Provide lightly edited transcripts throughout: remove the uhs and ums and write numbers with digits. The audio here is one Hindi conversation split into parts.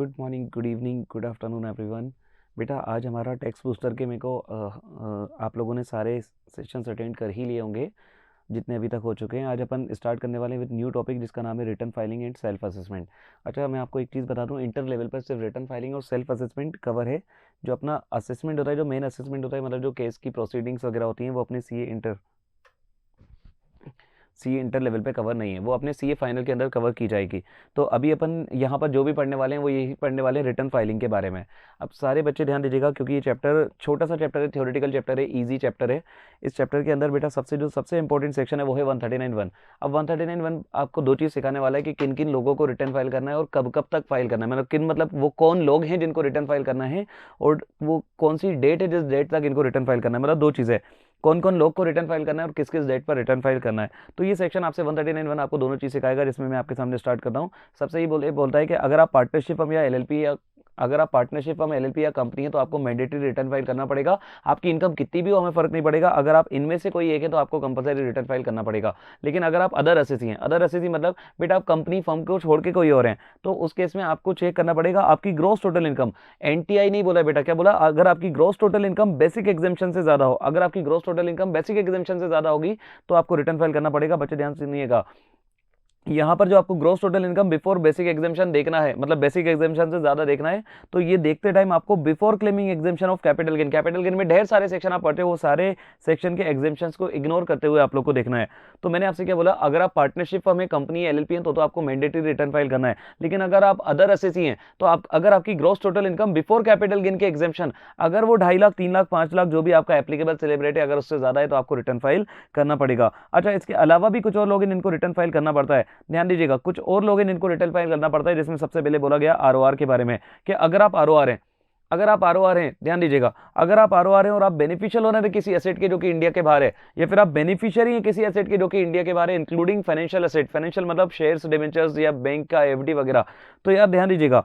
Good morning, good evening, good afternoon everyone. बेटा आज हमारा टेक्स्ट बूस्टर के मेरे को आप लोगों ने सारे सेशंस अटेंड कर ही लिए होंगे जितने अभी तक हो चुके हैं। आज अपन स्टार्ट करने वाले हैं विद न्यू टॉपिक जिसका नाम है return filing and self assessment. अच्छा, मैं आपको एक चीज़ बता दूं, इंटर लेवल पर सिर्फ रिटर्न फाइलिंग और सेल्फ असेसमेंट कवर है। जो अपना असेसमेंट होता है, जो मेन असेसमेंट होता है, मतलब जो केस की प्रोसीडिंग्स वगैरह होती हैं, वो अपने सी इंटर लेवल पे कवर नहीं है, वो अपने सी ए फाइनल के अंदर कवर की जाएगी। तो अभी अपन यहाँ पर जो भी पढ़ने वाले हैं वो यही पढ़ने वाले हैं रिटर्न फाइलिंग के बारे में। अब सारे बच्चे ध्यान दीजिएगा क्योंकि ये चैप्टर छोटा सा चैप्टर है, थ्योरेटिकल चैप्टर है, इजी चैप्टर है। इस चैप्टर के अंदर बेटा सबसे इंपॉर्टेंट सेक्शन है वो है 139(1). अब 139(1) आपको दो चीज़ सिखाने वाला है कि किन किन लोगों को रिटर्न फाइल करना है और कब कब तक फाइल करना है, मतलब किन, मतलब वो कौन लोग हैं जिनको रिटर्न फाइल करना है और वो कौन सी डेट है जिस डेट तक इनको रिटर्न फाइल करना है। मतलब दो चीज़ें, कौन कौन लोग को रिटर्न फाइल करना है और किस किस डेट पर रिटर्न फाइल करना है। तो ये सेक्शन आपसे 139(1) आपको दोनों चीज़ सिखाएगा, जिसमें मैं आपके सामने स्टार्ट करता हूँ। सबसे ही बोलता है कि अगर आप पार्टनरशिप फर्म या एलएलपी या कंपनी है तो आपको मैंडेटरी रिटर्न फाइल करना पड़ेगा। आपकी इनकम कितनी भी हो हमें फर्क नहीं पड़ेगा, अगर आप इनमें से कोई एक है तो आपको कंपलसरी रिटर्न फाइल करना पड़ेगा। लेकिन अगर आप अदर एसएसी हैं, अदर एसएसी मतलब बेटा आप कंपनी फर्म को छोड़ के कोई और हैं, तो उस केस में आपको चेक करना पड़ेगा आपकी ग्रॉस टोटल इनकम। एनटीआई नहीं बोला बेटा, क्या बोला? अगर आपकी gross total income basic exemption से ज्यादा हो, अगर आपकी gross total income basic exemption से ज्यादा होगी तो आपको रिटर्न फाइल करना पड़ेगा। बच्चे ध्यान से सुनिएगा, यहाँ पर जो आपको gross total income before basic exemption देखना है, मतलब बेसिक एग्जेम्पशन से ज्यादा देखना है, तो ये देखते टाइम आपको before claiming exemption of capital gain, capital gain में ढेर सारे सेक्शन आप पढ़ते हो, वो सारे सेक्शन के एग्जेम्पशंस को इग्नोर करते हुए आप लोग को देखना है। तो मैंने आपसे क्या बोला, अगर आप पार्टनरशिप फर्म है, कंपनी एलएलपी है, तो आपको मैंडेटरी रिटर्न फाइल करना है। लेकिन अगर आप अदर एसएसी हैं, तो आप अगर आपकी gross total income before capital gain के एग्जेम्पशन अगर वो 2.5 लाख, 3 लाख, 5 लाख जो भी आपका एप्लीकेबल सेलिब्रेट है, अगर उससे ज्यादा है तो आपको रिटर्न फाइल करना पड़ेगा। अच्छा, इसके अलावा भी कुछ और लोग इनको रिटर्न फाइल करना पड़ता है, ध्यान दीजिएगा। कुछ और लोग इनको रिटर्न फाइल करना पड़ता है, जिसमें सबसे पहले बोला गया आरओआर के बारे में कि अगर आप आरओआर हैं, ध्यान दीजिएगा, अगर आप आरओआर हैं और आप बेनिफिशियल ओनर है किसी एसेट के जो कि इंडिया के बाहर है, या फिर आप बेनिफिशियरी हैं किसी एसेट के जो कि इंडिया के बाहर है, इंक्लूडिंग फाइनेंशियल एसेट, फाइनेंशियल मतलब शेयर्स, डिबेंचर्स या बैंक का एफडी वगैरह, तो यार ध्यान दीजिएगा,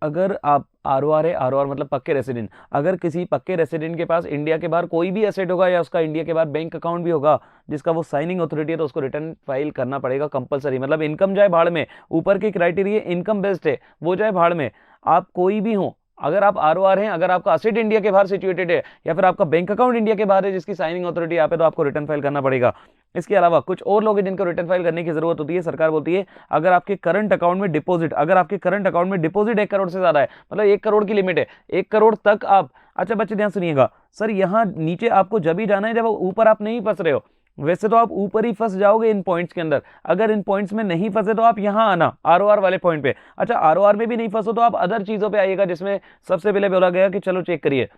अगर आप आरओआर है, आरओआर मतलब पक्के रेसिडेंट, अगर किसी पक्के रेसिडेंट के पास इंडिया के बाहर कोई भी एसेट होगा या उसका इंडिया के बाहर बैंक अकाउंट भी होगा जिसका वो साइनिंग अथॉरिटी है, तो उसको रिटर्न फाइल करना पड़ेगा कंपलसरी। मतलब इनकम जाए भाड़ में, ऊपर के क्राइटेरिया इनकम बेस्ड है, वो जाए भाड़ में, आप कोई भी हो, अगर आप आरओआर हैं, अगर आपका असेट इंडिया के बाहर सिचुएटेड है या फिर आपका बैंक अकाउंट इंडिया के बाहर है जिसकी साइनिंग अथॉरिटी यहाँ पे, तो आपको रिटर्न फाइल करना पड़ेगा। इसके अलावा कुछ और लोग हैं जिनको रिटर्न फाइल करने की जरूरत होती है। सरकार बोलती है अगर आपके करंट अकाउंट में डिपॉजिट, अगर आपके करंट अकाउंट में डिपॉजिट 1 करोड़ से ज्यादा है, मतलब 1 करोड़ की लिमिट है, 1 करोड़ तक आप, अच्छा बच्चे ध्यान सुनिएगा, सर यहाँ नीचे आपको जब ही जाना है जब ऊपर आप नहीं फंस रहे हो। वैसे तो आप ऊपर ही फंस जाओगे इन पॉइंट्स के अंदर, अगर इन पॉइंट्स में नहीं फंसे तो आप यहां आना आरओआर वाले पॉइंट पे। अच्छा, आरओआर में भी नहीं फंसो तो आप अदर चीजों पे आइएगा, जिसमें सबसे पहले बोला गया कि चलो चेक करिए,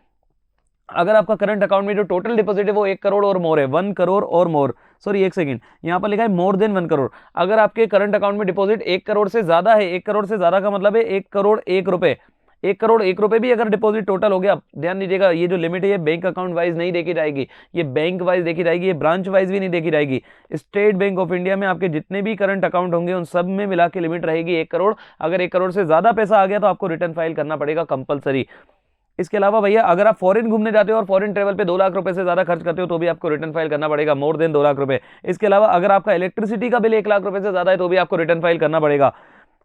अगर आपका करंट अकाउंट में जो टोटल डिपॉजिट है वो 1 करोड़ और मोर है, 1 करोड़ और मोर, सॉरी 1 सेकंड, यहां पर लिखा है मोर देन 1 करोड़। अगर आपके करंट अकाउंट में डिपॉजिट 1 करोड़ से ज्यादा है, 1 करोड़ से ज्यादा का मतलब है 1 करोड़ 1 रुपए, 1 करोड़ 1 रुपए भी अगर डिपॉजिट टोटल हो गया, ध्यान दीजिएगा ये जो लिमिट है ये बैंक अकाउंट वाइज नहीं देखी जाएगी, ये बैंक वाइज देखी जाएगी, ये ब्रांच वाइज भी नहीं देखी जाएगी। स्टेट बैंक ऑफ इंडिया में आपके जितने भी करंट अकाउंट होंगे उन सब में मिला के लिमिट रहेगी 1 करोड़। अगर 1 करोड़ से ज्यादा पैसा आ गया तो आपको रिटर्न फाइल करना पड़ेगा कंपलसरी। इसके अलावा भैया अगर आप फॉरेन घूमने जाते हो और फॉरेन ट्रेवल पे 2 लाख रुपए से ज्यादा खर्च करते हो तो भी आपको रिटर्न फाइल करना पड़ेगा, मोर देन 2 लाख रुपए। इसके अलावा अगर आपका इलेक्ट्रिसिटी का बिल 1 लाख रुपए से ज्यादा है तो भी आपको रिटर्न फाइल करना पड़ेगा।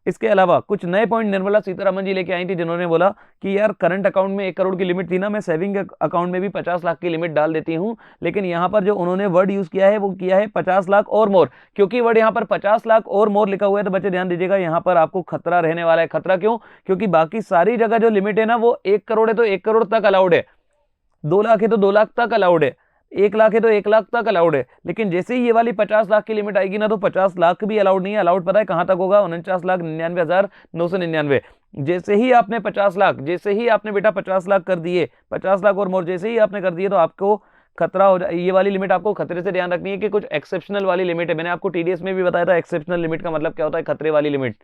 इसके अलावा कुछ नए पॉइंट निर्मला सीतारमन जी लेके आई थी, जिन्होंने बोला कि यार करंट अकाउंट में 1 करोड़ की लिमिट थी ना, मैं सेविंग अकाउंट में भी 50 लाख की लिमिट डाल देती हूं, लेकिन यहां पर जो उन्होंने वर्ड यूज किया है वो किया है 50 लाख और मोर, क्योंकि वर्ड यहां पर 50 लाख और मोर लिखा हुआ है। तो बच्चे ध्यान दीजिएगा, यहां पर आपको खतरा रहने वाला है। खतरा क्यों? क्योंकि बाकी सारी जगह जो लिमिट है ना वो 1 करोड़ है तो 1 करोड़ तक अलाउड है, 2 लाख है तो 2 लाख तक अलाउड है, 1 लाख है तो 1 लाख तक अलाउड है। लेकिन जैसे ही ये वाली 50 लाख की लिमिट आएगी ना तो 50 लाख भी अलाउड नहीं है। अलाउड पता है कहां तक होगा? 49,99,999। जैसे ही आपने 50 लाख, जैसे ही आपने बेटा 50 लाख कर दिए, 50 लाख और मोर जैसे ही आपने कर दिए तो आपको खतरा हो जाए। ये वाली लिमिट आपको खतरे से ध्यान रखनी है कि कुछ एक्सेप्शनल वाली लिमिट है। मैंने आपको टीडीएस में भी बताया था एक्सेप्शनल लिमिट का मतलब क्या होता है, खतरे वाली लिमिट।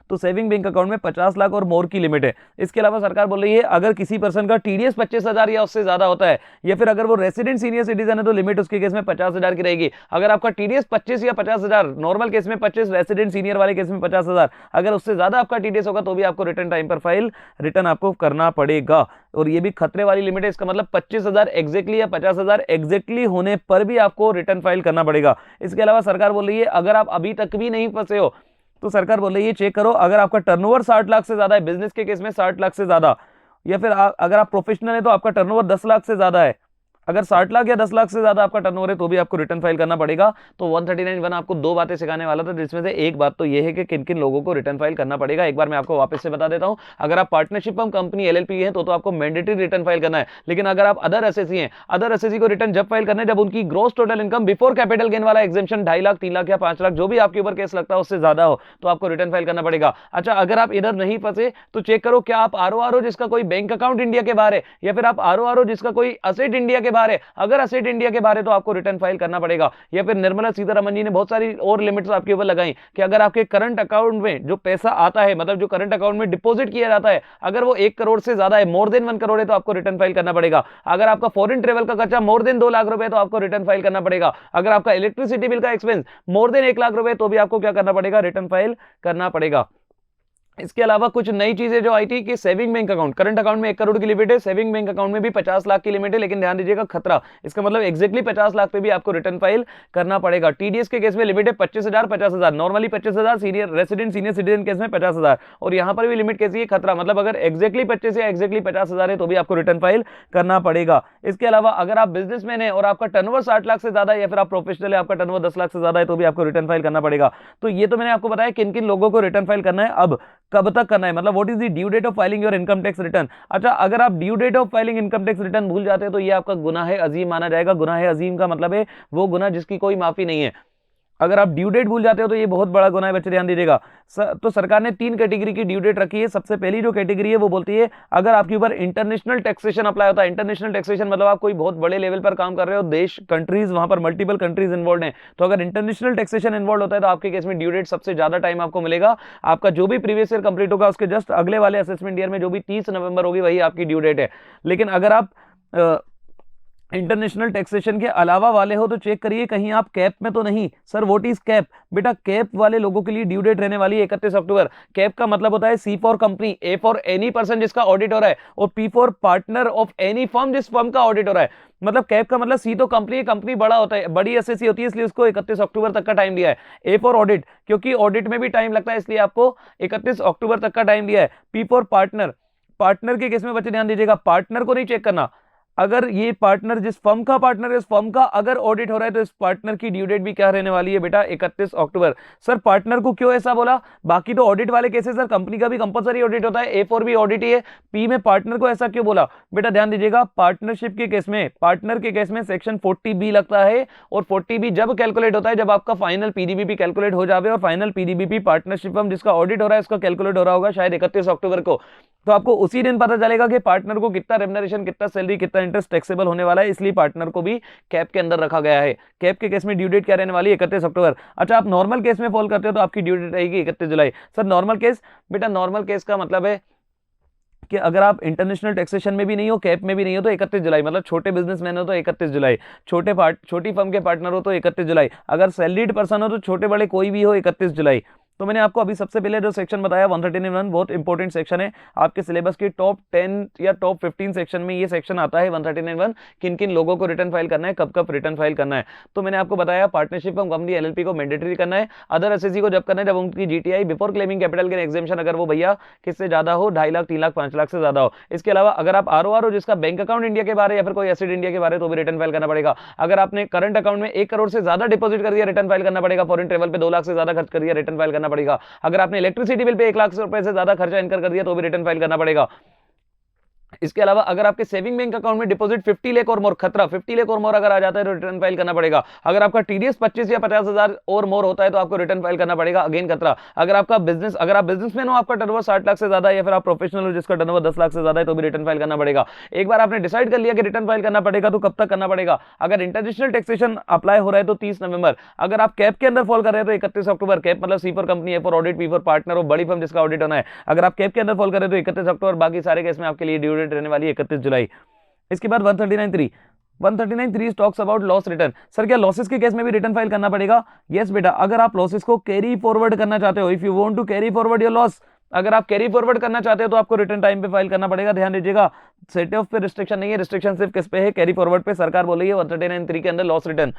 तो सेविंग बैंक अकाउंट में 50 लाख और मोर की लिमिट है। इसके अलावा सरकार बोल रही है अगर किसी पर्सन का टीडीएस 25,000 या उससे ज्यादा होता है, या फिर अगर वो रेसिडेंट सीनियर सिटीजन है तो लिमिट उसके केस में 50,000 की रहेगी। अगर आपका टीडीएस 25 या 50,000, नॉर्मल केस में 25, रेसिडेंट सीनियर वाले केस में 50,000, अगर उससे ज्यादा आपका टीडीएस होगा तो भी आपको रिटर्न टाइम पर फाइल रिटर्न आपको करना पड़ेगा। और ये भी खतरे वाली लिमिट है, इसका मतलब 25,000 एग्जैक्टली या 50,000 एग्जैक्टली होने पर भी आपको रिटर्न फाइल करना पड़ेगा। इसके अलावा सरकार बोल रही है अगर आप अभी तक भी नहीं फंसे हो तो सरकार बोल रही है चेक करो, अगर आपका टर्नओवर 60 लाख से ज्यादा है, बिजनेस के केस में 60 लाख से ज्यादा, या फिर अगर आप प्रोफेशनल है तो आपका टर्नओवर 10 लाख से ज्यादा है, अगर 60 लाख या 10 लाख से ज्यादा आपका टर्नओवर है तो भी आपको रिटर्न फाइल करना पड़ेगा। तो 139(1) आपको दो बातें सिखाने वाला था, जिसमें से एक बात तो यह है कि किन किन लोगों को रिटर्न फाइल करना पड़ेगा। एक बार मैं आपको वापस से बता देता हूं, अगर आप पार्टनरशिप फर्म, कंपनी, एलएलपी है तो आपको मैंडेटरी रिटर्न फाइल करना है। लेकिन अगर आप अदर एसएससी हैं, अदर एसएससी को रिटर्न जब फाइल करना है जब उनकी gross total income before capital gain वाला एग्जेम्पशन 2.5 लाख, 3 लाख या 5 लाख जो भी आपके ऊपर केस लगता है उससे ज्यादा हो तो आपको रिटर्न फाइल करना पड़ेगा। अच्छा, अगर आप इधर नहीं फंसे तो चेक करो क्या आप आरओ जिसका कोई बैंक अकाउंट इंडिया के बाहर है, या फिर आप आरओ जिसका कोई असेट इंडिया के बाहर है। अगर असेट इंडिया के बारे तो आपको रिटर्न फाइल करना पड़ेगा। या फिर निर्मला सीतारमन जी ने बहुत सारी और लिमिट्स आपके ऊपर लगाई कि अगर आपके करंट अकाउंट में जो पैसा आता है, मतलब जो करंट अकाउंट में डिपॉजिट किया जाता है, अगर वो 1 करोड़ से ज्यादा है, मोर देन 1 करोड़ है तो आपको रिटर्न फाइल करना पड़ेगा। अगर आपका फॉरेन ट्रेवल का खर्चा मोर देन 2 लाख रुपए तो आपको रिटर्न फाइल करना पड़ेगा। अगर आपका इलेक्ट्रिसिटी बिल का एक्सपेंस मोर देन 1 लाख रुपए तो भी आपको क्या करना पड़ेगा, रिटर्न फाइल करना पड़ेगा। इसके अलावा कुछ नई चीजें जो आई थी कि saving bank account, current account में 1 करोड़ की लिमिट है, सेविंग बैंक अकाउंट में भी 50 लाख की लिमिट है, लेकिन ध्यान दीजिएगा खतरा, इसका मतलब एक्जैक्टली 50 लाख पे भी आपको रिटर्न फाइल करना पड़ेगा। टीडीएस के केस में लिमिट है 25,000, 50,000, normally 25,000, senior resident senior citizen case में 50,000, और यहां पर भी लिमिट कैसी है, खतरा, मतलब अगर एक्जैक्टली 25 या एक्जैक्टली 50,000 है तो भी आपको रिटर्न फाइल करना पड़ेगा। इसके अलावा अगर आप बिजनेसमैन है और आपका टर्नओवर 60 लाख से ज्यादा है, या फिर आप प्रोफेशनल है आपका टर्नओवर 10 लाख से ज्यादा है तो भी आपको रिटर्न फाइल करना पड़ेगा। तो ये तो मैंने आपको बताया किन किन लोगों को रिटर्न फाइल करना है। अब कब तक करना है, मतलब what is the due date of filing your income tax return. अच्छा, अगर आप due date of filing income tax return भूल जाते हैं तो ये आपका गुनाह अजीम माना जाएगा। गुनाह अजीम का मतलब है वो गुनाह जिसकी कोई माफी नहीं है। अगर आप ड्यू डेट भूल जाते हो तो ये बहुत बड़ा गुनाह है बच्चे, ध्यान दीजिएगा। तो सरकार ने 3 कैटेगरी की ड्यू डेट रखी है। सबसे पहली जो कैटेगरी है वो बोलती है अगर आपके ऊपर इंटरनेशनल टैक्सेशन अप्लाई होता है। इंटरनेशनल टैक्सेशन मतलब आप कोई बहुत बड़े लेवल पर काम कर रहे हो, देश, कंट्रीज, वहां पर मल्टीपल कंट्रीज इन्वॉल्व हैं, तो अगर इंटरनेशनल टैक्सेशन इन्वॉल्व होता है तो आपके केस में ड्यू डेट सबसे ज्यादा टाइम आपको मिलेगा। आपका जो भी प्रीवियस ईयर कंप्लीट होगा उसके जस्ट अगले वाले असेसमेंट ईयर में जो भी 30 नवंबर होगी वही आपकी ड्यू डेट है। लेकिन अगर आप इंटरनेशनल टैक्सेशन के अलावा वाले हो तो चेक करिए कहीं आप कैप में तो नहीं। Sir what is cap? बेटा कैप वाले लोगों के लिए ड्यू डेट रहने वाली है 31 अक्टूबर। कैप का मतलब होता है C for company, A for any person जिसका ऑडिट हो रहा है, और P for partner of any firm जिस फर्म का ऑडिट हो रहा है। मतलब कैप का मतलब सी तो कंपनी है, कंपनी बड़ा होता है, बड़ी एसएससी होती है, इसलिए उसको 31 अक्टूबर तक का टाइम दिया है। ए फॉर ऑडिट, क्योंकि ऑडिट में भी टाइम लगता है इसलिए आपको 31 अक्टूबर तक का टाइम दिया है। पी फॉर पार्टनर, पार्टनर के केस में बच्चे ध्यान दीजिएगा, पार्टनर को नहीं चेक करना। अगर ये पार्टनर जिस फर्म का पार्टनर है, उस फर्म का अगर ऑडिट हो रहा है तो इस पार्टनर की ड्यू डेट भी क्या रहने वाली है बेटा, 31 अक्टूबर। सर पार्टनर को क्यों ऐसा बोला? बाकी तो ऑडिट वाले केसेस सर कंपनी का भी कंपलसरी ऑडिट होता है, ए फॉर भी ऑडिट ही है, पी में पार्टनर को ऐसा क्यों बोला? बेटा ध्यान दीजिएगा, पार्टनरशिप के केस में, पार्टनर के केस में सेक्शन 40B लगता है, और 40B जब कैलकुलेट होता है जब आपका फाइनल पीडीबीपी कैलकुलेट हो जावे, और फाइनल पीडीबीपी पार्टनरशिप फर्म जिसका ऑडिट हो रहा है उसका कैलकुलेट हो रहा होगा शायद 31 अक्टूबर को। तो आपको उसी दिन पता चलेगा कि पार्टनर को कितना रेम्युनरेशन, कितना सैलरी, कितना इंटरेस्ट टैक्सेबल होने वाला है, इसलिए पार्टनर को भी कैप के अंदर रखा गया है। कैप के केस में ड्यू डेट क्या रहने वाली है, 31 अक्टूबर। अच्छा, आप नॉर्मल केस में फॉल करते हो तो आपकी ड्यू डेट रहेगी 31 जुलाई। सर नॉर्मल केस, बेटा नॉर्मल केस का मतलब है कि अगर आप इंटरनेशनल टैक्सेशन में भी नहीं हो, कैप में भी नहीं हो तो 31 जुलाई, मतलब छोटे बिजनेसमैन हो तो 31 जुलाई, छोटी फर्म के पार्टनर हो तो 31 जुलाई, अगर सैलरीड पर्सन हो तो छोटे बड़े कोई भी हो 31 जुलाई। तो मैंने आपको अभी सबसे पहले जो सेक्शन बताया 139(1) बहुत इंपॉर्टेंट सेक्शन है, आपके सिलेबस की टॉप 10 या टॉप 15 सेक्शन में ये सेक्शन आता है 139(1), किन किन लोगों को रिटर्न फाइल करना है, कब कब रिटर्न फाइल करना है। तो मैंने आपको बताया पार्टनरशिप फर्म, कंपनी, एलएलपी को मैंडेटरी करना है, अदर एसएससी को जब करना है जब उनकी GTI before claiming capital gain exemption अगर वो भैया किससे ज्यादा हो, 2.5 लाख, 3 लाख, 5 लाख से ज्यादा हो। इसके अलावा अगर आप आरओआर हो जिसका बैंक अकाउंट इंडिया के बारे या फिर कोई एसेट इंडिया के बारे तो भी रिटर्न फाइल करना पड़ेगा। अगर आपने करंट अकाउंट में 1 करोड़ से ज्यादा डिपॉजिट कर दिया रिटर्न फाइल करना पड़ेगा। फॉरेन ट्रेवल पे 2 लाख से ज्यादा खर्च कर दिया रिटर्न फाइल करना पड़ेगा। अगर आपने इलेक्ट्रिसिटी बिल पे 1 लाख रुपए से ज्यादा खर्चा इनकर कर दिया तो भी रिटर्न फाइल करना पड़ेगा। इसके अलावा अगर आपके सेविंग बैंक अकाउंट में डिपॉजिट 50 लाख और मोर, खतरा 50 लाख और मोर अगर आ जाता है तो रिटर्न फाइल करना पड़ेगा। अगर आपका टीडीएस 25 या 50,000 और मोर होता है तो आपको रिटर्न फाइल करना पड़ेगा, अगेन खतरा। अगर आपका बिजनेस, अगर आप बिजनेसमैन हो, आपका टर्नओवर 60 लाख से ज्यादा है, या फिर आप प्रोफेशनल हो जिसका टर्नओवर 10 लाख से ज्यादा है, तो भी रिटर्न फाइल करना पड़ेगा। एक बार आपने डिसाइड कर लिया कि रिटर्न फाइल करना पड़ेगा तो कब तक करना पड़ेगा? अगर इंटरनेशनल टैक्सेशन अप्लाई हो रहा है तो 30 नवंबर। अगर आप कैप के अंदर फॉल कर रहे हैं तो 31 अक्टूबर। कैप मतलब C for company, A for audit, P for partner, और बड़ी फर्म जिसका ऑडिट होना है। अगर आप कैप के अंदर फॉल कर रहे हैं तो 31 अक्टूबर। बाकी सारे केस में आपके लिए ड्यू डेट रहने वाली है 31 जुलाई। इसके बाद 139.3 talks about loss return. Sir क्या लॉसेस के केस में भी रिटर्न फाइल करना पड़ेगा? यस बेटा, अगर आप लॉसेस को कैरी फॉरवर्ड करना चाहते हो, if you want to carry forward your loss, अगर आप कैरी फॉरवर्ड करना चाहते हो तो आपको रिटर्न टाइम पे फाइल करना पड़ेगा। ध्यान दीजिएगा, सेट ऑफ पे रिस्ट्रिक्शन नहीं है, रिस्ट्रिक्शन सिर्फ किस पे है? कैरी फॉरवर्ड पे। सरकार बोल रही है 139.3 के अंदर लॉस रिटर्न,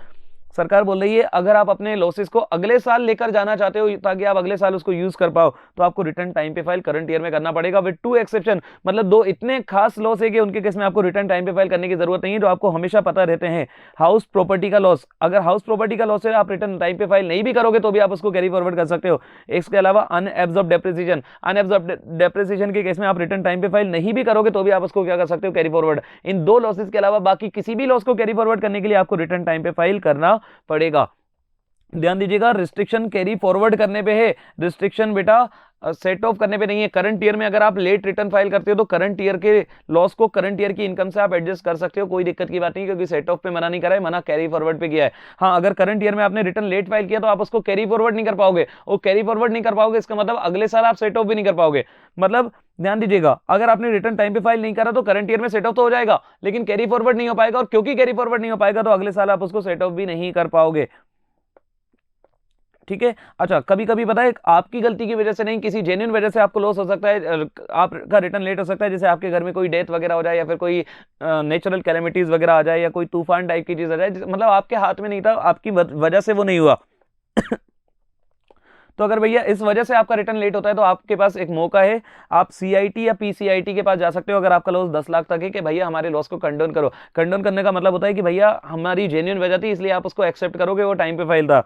सरकार बोल रही है अगर आप अपने लॉसेस को अगले साल लेकर जाना चाहते हो ताकि आप अगले साल उसको यूज कर पाओ तो आपको रिटर्न टाइम पे फाइल करंट ईयर में करना पड़ेगा, विद 2 एक्सेप्शन। मतलब 2 इतने खास लॉस है कि उनके केस में आपको रिटर्न टाइम पे फाइल करने की जरूरत नहीं है, जो आपको हमेशा पता रहते हैं। हाउस प्रॉपर्टी का लॉस, अगर हाउस प्रॉपर्टी का लॉस है आप रिटर्न टाइम पे फाइल नहीं भी करोगे तो भी आप उसको कैरी फॉरवर्ड कर सकते हो। इसके अलावा अनएब्जॉर्ब डेप्रिसिएशन, अनएब्जॉर्ब डेप्रिसिएशन के केस में आप रिटर्न टाइम पे फाइल नहीं भी करोगे तो भी आप उसको क्या कर सकते हो? Carry forward. इन 2 लॉसेस के अलावा बाकी किसी भी लॉस को कैरी फॉरवर्ड करने के लिए आपको रिटर्न टाइम पे फाइल करना पड़ेगा। ध्यान दीजिएगा, रिस्ट्रिक्शन कैरी फॉरवर्ड करने पे है, रिस्ट्रिक्शन बेटा सेट ऑफ करने पे नहीं है। करंट ईयर में अगर आप लेट रिटर्न फाइल करते हो तो करंट ईयर के लॉस को करंट ईयर की इनकम से आप एडजस्ट कर सकते हो, कोई दिक्कत की बात नहीं, क्योंकि सेट ऑफ पे मना नहीं करा है, मना कैरी फॉरवर्ड पे किया है। हाँ, अगर करंट ईयर में आपने रिटर्न लेट फाइल किया तो आप उसको कैरी फॉरवर्ड नहीं कर पाओगे, और कैरी फॉरवर्ड नहीं कर पाओगे इसका मतलब अगले साल आप सेट ऑफ भी नहीं कर पाओगे। मतलब ध्यान दीजिएगा, अगर आपने रिटर्न टाइम पे फाइल नहीं करा तो करंट ईयर में सेट ऑफ तो हो जाएगा लेकिन कैरी फॉरवर्ड नहीं हो पाएगा, और क्योंकि कैरी फॉरवर्ड नहीं हो पाएगा तो अगले साल आप उसको सेट ऑफ भी नहीं कर पाओगे। ठीक है। अच्छा, कभी कभी पता है आपकी गलती की वजह से नहीं, किसी जेन्युइन वजह से आपको लॉस हो सकता है, आपका रिटर्न लेट हो सकता है, जैसे आपके घर में कोई डेथ वगैरह हो जाए, या फिर कोई नेचुरल कैलेमिटीज वगैरह आ जाए, या कोई तूफान टाइप की चीज आ जाए, मतलब आपके हाथ में नहीं था, आपकी वजह से वो नहीं हुआ। तो अगर भैया इस वजह से आपका रिटर्न लेट होता है तो आपके पास एक मौका है, आप सीआईटी या पीसीआईटी के पास जा सकते हो। अगर आपका लॉस 10 लाख तक है कि भैया हमारे लॉस को कंडोन करो। कंडोन करने का मतलब होता है कि भैया हमारी जेन्युइन वजह थी इसलिए आप उसको एक्सेप्ट करोगे, वो टाइम पे फाइल था।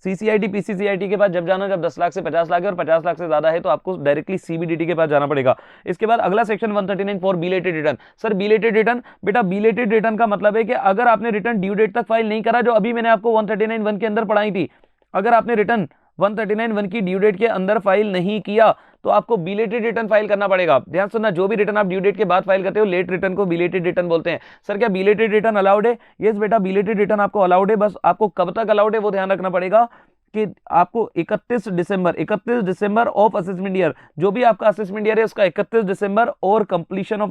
सीसीआईटी पीसीसीआईटी के पास जब जाना, जब 10 लाख से 50 लाख है और 50 लाख से ज्यादा है तो आपको डायरेक्टली सीबीडीटी के पास जाना पड़ेगा। इसके बाद अगला section 139 for belated return. Sir belated return, बेटा बिलेटेड रिटर्न का मतलब है कि अगर आपने रिटर्न ड्यू डेट तक फाइल नहीं करा, जो अभी मैंने आपको 139(1) के अंदर पढ़ाई थी, अगर आपने रिटर्न 139(1) की ड्यू डेट के अंदर फाइल नहीं किया तो आपको बिलेटेड रिटर्न फाइल करना पड़ेगा। ध्यान सुनना, जो भी रिटर्न आप ड्यू डेट के बाद फाइल करते हो लेट रिटर्न को बिलेटेड रिटर्न बोलते हैं। सर क्या बिलेटेड रिटर्न अलाउड है? यस बेटा, बिलेटेड रिटर्न आपको अलाउड है, बस आपको कब तक अलाउड है वो ध्यान रखना पड़ेगा कि आपको 31 दिसंबर ऑफ असेसमेंट ईयर, जो भी आपका असेसमेंट ईयर है उसका 31 दिसंबर और completion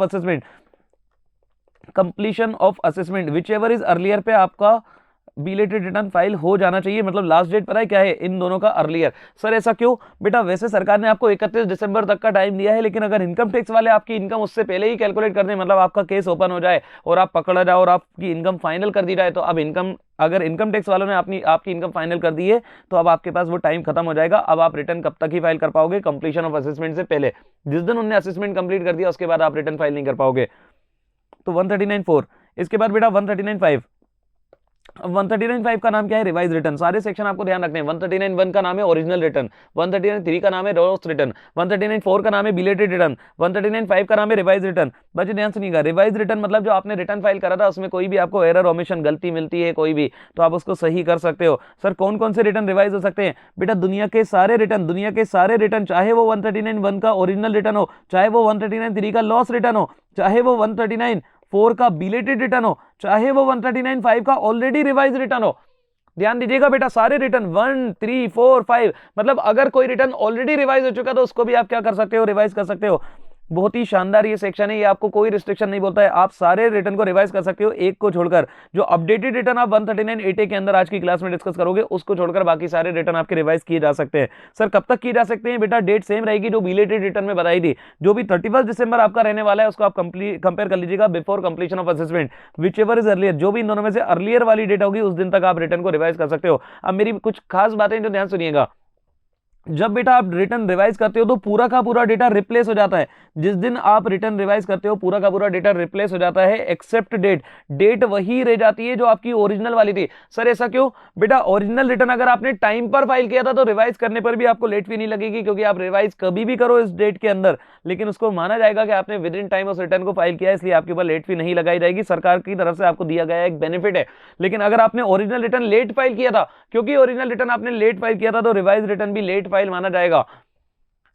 of assessment which ever is earlier पे आपका बिलेटेड रिटर्न फाइल हो जाना चाहिए। मतलब लास्ट डेट पता है क्या है इन दोनों का? अर्लियर। सर ऐसा क्यों? बेटा वैसे सरकार ने आपको 31 दिसंबर तक का टाइम दिया है, लेकिन अगर इनकम टैक्स वाले आपकी इनकम उससे पहले ही कैलकुलेट कर दें, मतलब आपका केस ओपन हो जाए और आप पकड़ा जाओ और आपकी इनकम फाइनल कर दी जाए, तो अब अगर इनकम टैक्स वालों ने आपकी इनकम फाइनल कर दी है तो अब आपके पास वो टाइम खत्म हो जाएगा। अब आप रिटर्न कब तक ही फाइल कर पाओगे? कंप्लीशन ऑफ असेसमेंट से पहले। जिस दिन उन्होंने असेसमेंट कंप्लीट कर दिया उसके बाद आप रिटर्न फाइल नहीं कर पाओगे। तो 139(4). इसके बाद बेटा 139(5). 139(5) का नाम क्या है? Revise return. सारे सेक्शन आपको ध्यान रखने हैं। 139(1) का नाम है ओरिजिनल रिटर्न, 139(3) का नाम है लॉस रिटर्न, 139(4) का नाम है बिलेटेड रिटर्न, 139(5) का नाम है रिवाइज रिटर्न। बच्चे ध्यान सुनिएगा, रिवाइज रिटर्न मतलब जो आपने रिटर्न फाइल करा था उसमें कोई भी आपको एरर ओमिशन गलती मिलती है कोई भी, तो आप उसको सही कर सकते हो। सर कौन कौन से रिटर्न रिवाइज हो सकते हैं? बेटा दुनिया के सारे रिटर्न, चाहे वो 139(1) का ओरिजिनल रिटर्न हो, चाहे वो 139(3) का लॉस रिटर्न हो, चाहे वो 139(4) का बिलेटेड रिटर्न हो, चाहे वो 139(5) का ऑलरेडी रिवाइज रिटर्न हो। ध्यान दीजिएगा बेटा, सारे रिटर्न 1, 3, 4, 5, मतलब अगर कोई रिटर्न ऑलरेडी रिवाइज हो चुका तो उसको भी आप क्या कर सकते हो? रिवाइज कर सकते हो। बहुत ही शानदार ये सेक्शन है, ये आपको कोई रिस्ट्रिक्शन नहीं बोलता है, आप सारे रिटर्न को रिवाइज कर सकते हो, एक को छोड़कर। जो अपडेटेड रिटर्न आप 139(8) के अंदर आज की क्लास में डिस्कस करोगे उसको छोड़कर बाकी सारे रिटर्न आपके रिवाइज किए जा सकते हैं। सर कब तक किए जा सकते हैं? बेटा डेट सेम रहेगी जो बिलेटेड रिटर्न में बताई थी। जो भी 31 दिसंबर आपका रहने वाला है उसको आप कंपेयर कर लीजिएगा before completion of assessment, which ever is earlier. जो भी इन दोनों में से अर्लियर वाली डेट होगी उस दिन तक आप रिटर्न को रिवाइज कर सकते हो। अब मेरी कुछ खास बातें जो ध्यान सुनिएगा, जब बेटा आप रिटर्न रिवाइज करते हो तो पूरा का पूरा डेटा रिप्लेस हो जाता है। जिस दिन आप रिटर्न रिवाइज करते हो पूरा का पूरा डेटा रिप्लेस हो जाता है एक्सेप्ट डेट। डेट वही रह जाती है जो आपकी ओरिजिनल वाली थी। सर ऐसा क्यों? बेटा ओरिजिनल रिटर्न अगर आपने टाइम पर फाइल किया था तो रिवाइज करने पर भी आपको लेट फी नहीं लगेगी, क्योंकि आप रिवाइज कभी भी करो इस डेट के अंदर, लेकिन उसको माना जाएगा कि आपने विद इन टाइम उस रिटर्न को फाइल किया, इसलिए आपके ऊपर लेट फी नहीं लगाई जाएगी। सरकार की तरफ से आपको दिया गया एक बेनिफिट है। लेकिन अगर आपने ओरिजिनल रिटर्न लेट फाइल किया था, क्योंकि ओरिजिनल रिटर्न आपने लेट फाइल किया था, तो रिवाइज रिटर्न भी लेट फाइल माना जाएगा।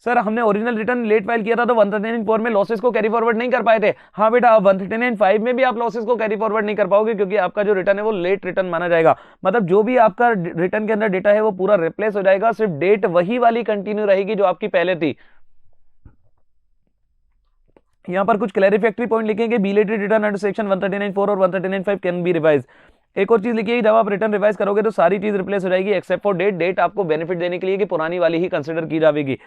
सर हमने ओरिजिनल रिटर्न लेट फाइल किया था तो 139(4) में लॉसेस को कैरी फॉरवर्ड नहीं कर पाए थे। हाँ बेटा, अब 139(5) में भी आप लॉसेस को कैरी फॉरवर्ड नहीं कर पाओगे, क्योंकि आपका जो रिटर्न है वो लेट रिटर्न माना जाएगा। मतलब जो भी आपका रिटर्न के अंदर डेटा है वो पूरा रिप्लेस हो जाएगा, सिर्फ डेट वही वाली कंटिन्यू रहेगी जो आपकी पहले थी। यहां पर कुछ क्लैरिफैक्टरी पॉइंट लिखेंगे। बिलेटेड रिटर्न अंडर सेक्शन 139(4) और 139(5) कैन बी रिवाइज। एक और चीज लिखिए, जब आप रिटर्न रिवाइज करोगे तो सारी चीज रिप्लेस हो जाएगी एक्सेप्ट फॉर डेट। डेट आपको बेनिफिट देने के लिए कि पुरानी वाली ही कंसिडर की जाएगी।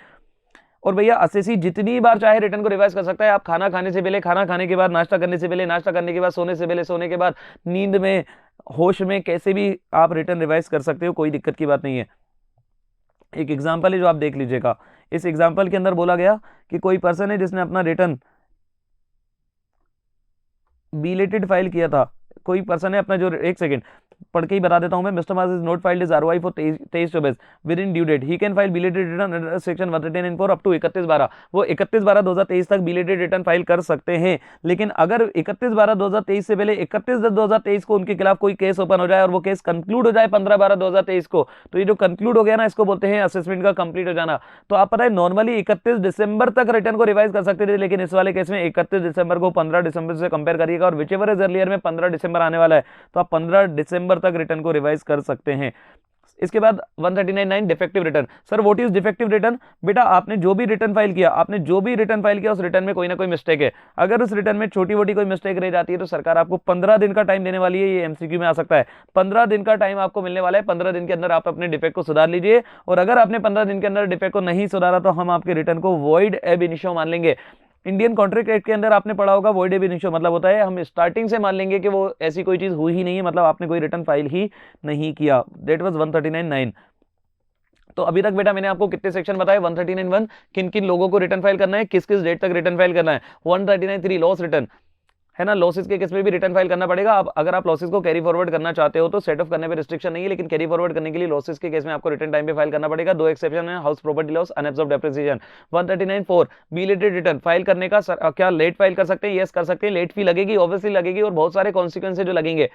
और भैया असेसी जितनी बार चाहे रिटर्न को रिवाइज कर सकता है। आप खाना खाने से पहले, खाना खाने के बाद, नाश्ता करने से पहले, नाश्ता करने के बाद, सोने से पहले, सोने के बाद, नींद में, होश में, कैसे भी आप रिटर्न रिवाइज कर सकते हो, कोई दिक्कत की बात नहीं है। एक एग्जाम्पल है जो आप देख लीजिएगा। इस एग्जाम्पल के अंदर बोला गया कि कोई पर्सन है जिसने अपना रिटर्न बिलेटेड फाइल किया था। कोई पर्सन है अपना जो, एक सेकंड पढ़ के ही बता देता हूं मैं। Mister Mass is not filed is ROI for 23/24 within due date. He can file belated return under section 139(4) up to 31/12। वो 31/12/2023 तक बिलेटेड रिटर्न फाइल कर सकते हैं। लेकिन अगर 31/12/2023 से पहले 31/10/2023 को उनके खिलाफ कोई केस ओपन हो जाए और वो केस कंक्लूड हो जाए 15/12/2023 को, तो ये जो कंक्लूड हो गया ना, इसको बोलते हैं असेसमेंट का कंप्लीट हो जाना। तो आप पता है नॉर्मली 31 दिसंबर तक रिटर्न को रिवाइज कर सकते थे, लेकिन इस वाले केस में 31 दिसंबर को 15 दिसंबर से कंपेयर करिएगा, और विचेवर इज अर्लियर में 15 दिसंबर आने वाला है, तो आप 15 दिसंबर तक रिटर्न को रिवाइज कर सकते हैं। इसके बाद 139(9) defective return. Sir what is defective return? बेटा आपने जो भी रिटर्न फाइल किया, उस रिटर्न में कोई ना कोई मिस्टेक है। अगर उस रिटर्न में छोटी मोटी कोई मिस्टेक रह जाती है तो सरकार आपको 15 दिन का टाइम देने वाली है। ये एमसीक्यू में आ सकता है। 15 दिन का टाइम आपको मिलने वाला है। 15 दिन के अंदर आप अपने डिफेक्ट को सुधार लीजिए, और अगर आपने 15 दिन के अंदर डिफेक्ट को नहीं सुधारा तो हम आपके रिटर्न को वॉइड एब इनिशियो मान लेंगे। इंडियन कॉन्ट्रैक्ट एक्ट के अंदर आपने पढ़ा होगा, वॉइड एब इनिशियो मतलब होता है हम स्टार्टिंग से मान लेंगे कि वो ऐसी कोई चीज हुई ही नहीं है, मतलब आपने कोई रिटर्न फाइल ही नहीं किया। That was 139(9). तो अभी तक बेटा मैंने आपको कितने सेक्शन बताए? 139(1) किन किन लोगों को रिटर्न फाइल करना है, किस किस डेट तक रिटर्न फाइल करना है। 139(3) लॉस रिटर्न है ना, लॉसेस के केस में भी रिटर्न फाइल करना पड़ेगा। अब अगर आप लॉसेस को कैरी फॉरवर्ड करना चाहते हो तो सेट ऑफ करने पे रिस्ट्रिक्शन नहीं है, लेकिन कैरी फॉरवर्ड करने के लिए लॉसेस के केस में आपको रिटर्न टाइम पे फाइल करना पड़ेगा। दो एक्सेप्शन है, house property loss, unabsorbed depreciation. 139(4) belated return file करने का क्या लेट फाइल कर सकते हैं? यस कर सकते हैं। लेट फी लगेगी, ऑब्वियसली लगेगी, और बहुत सारे कॉन्सिक्वेंस जो लगेंगे।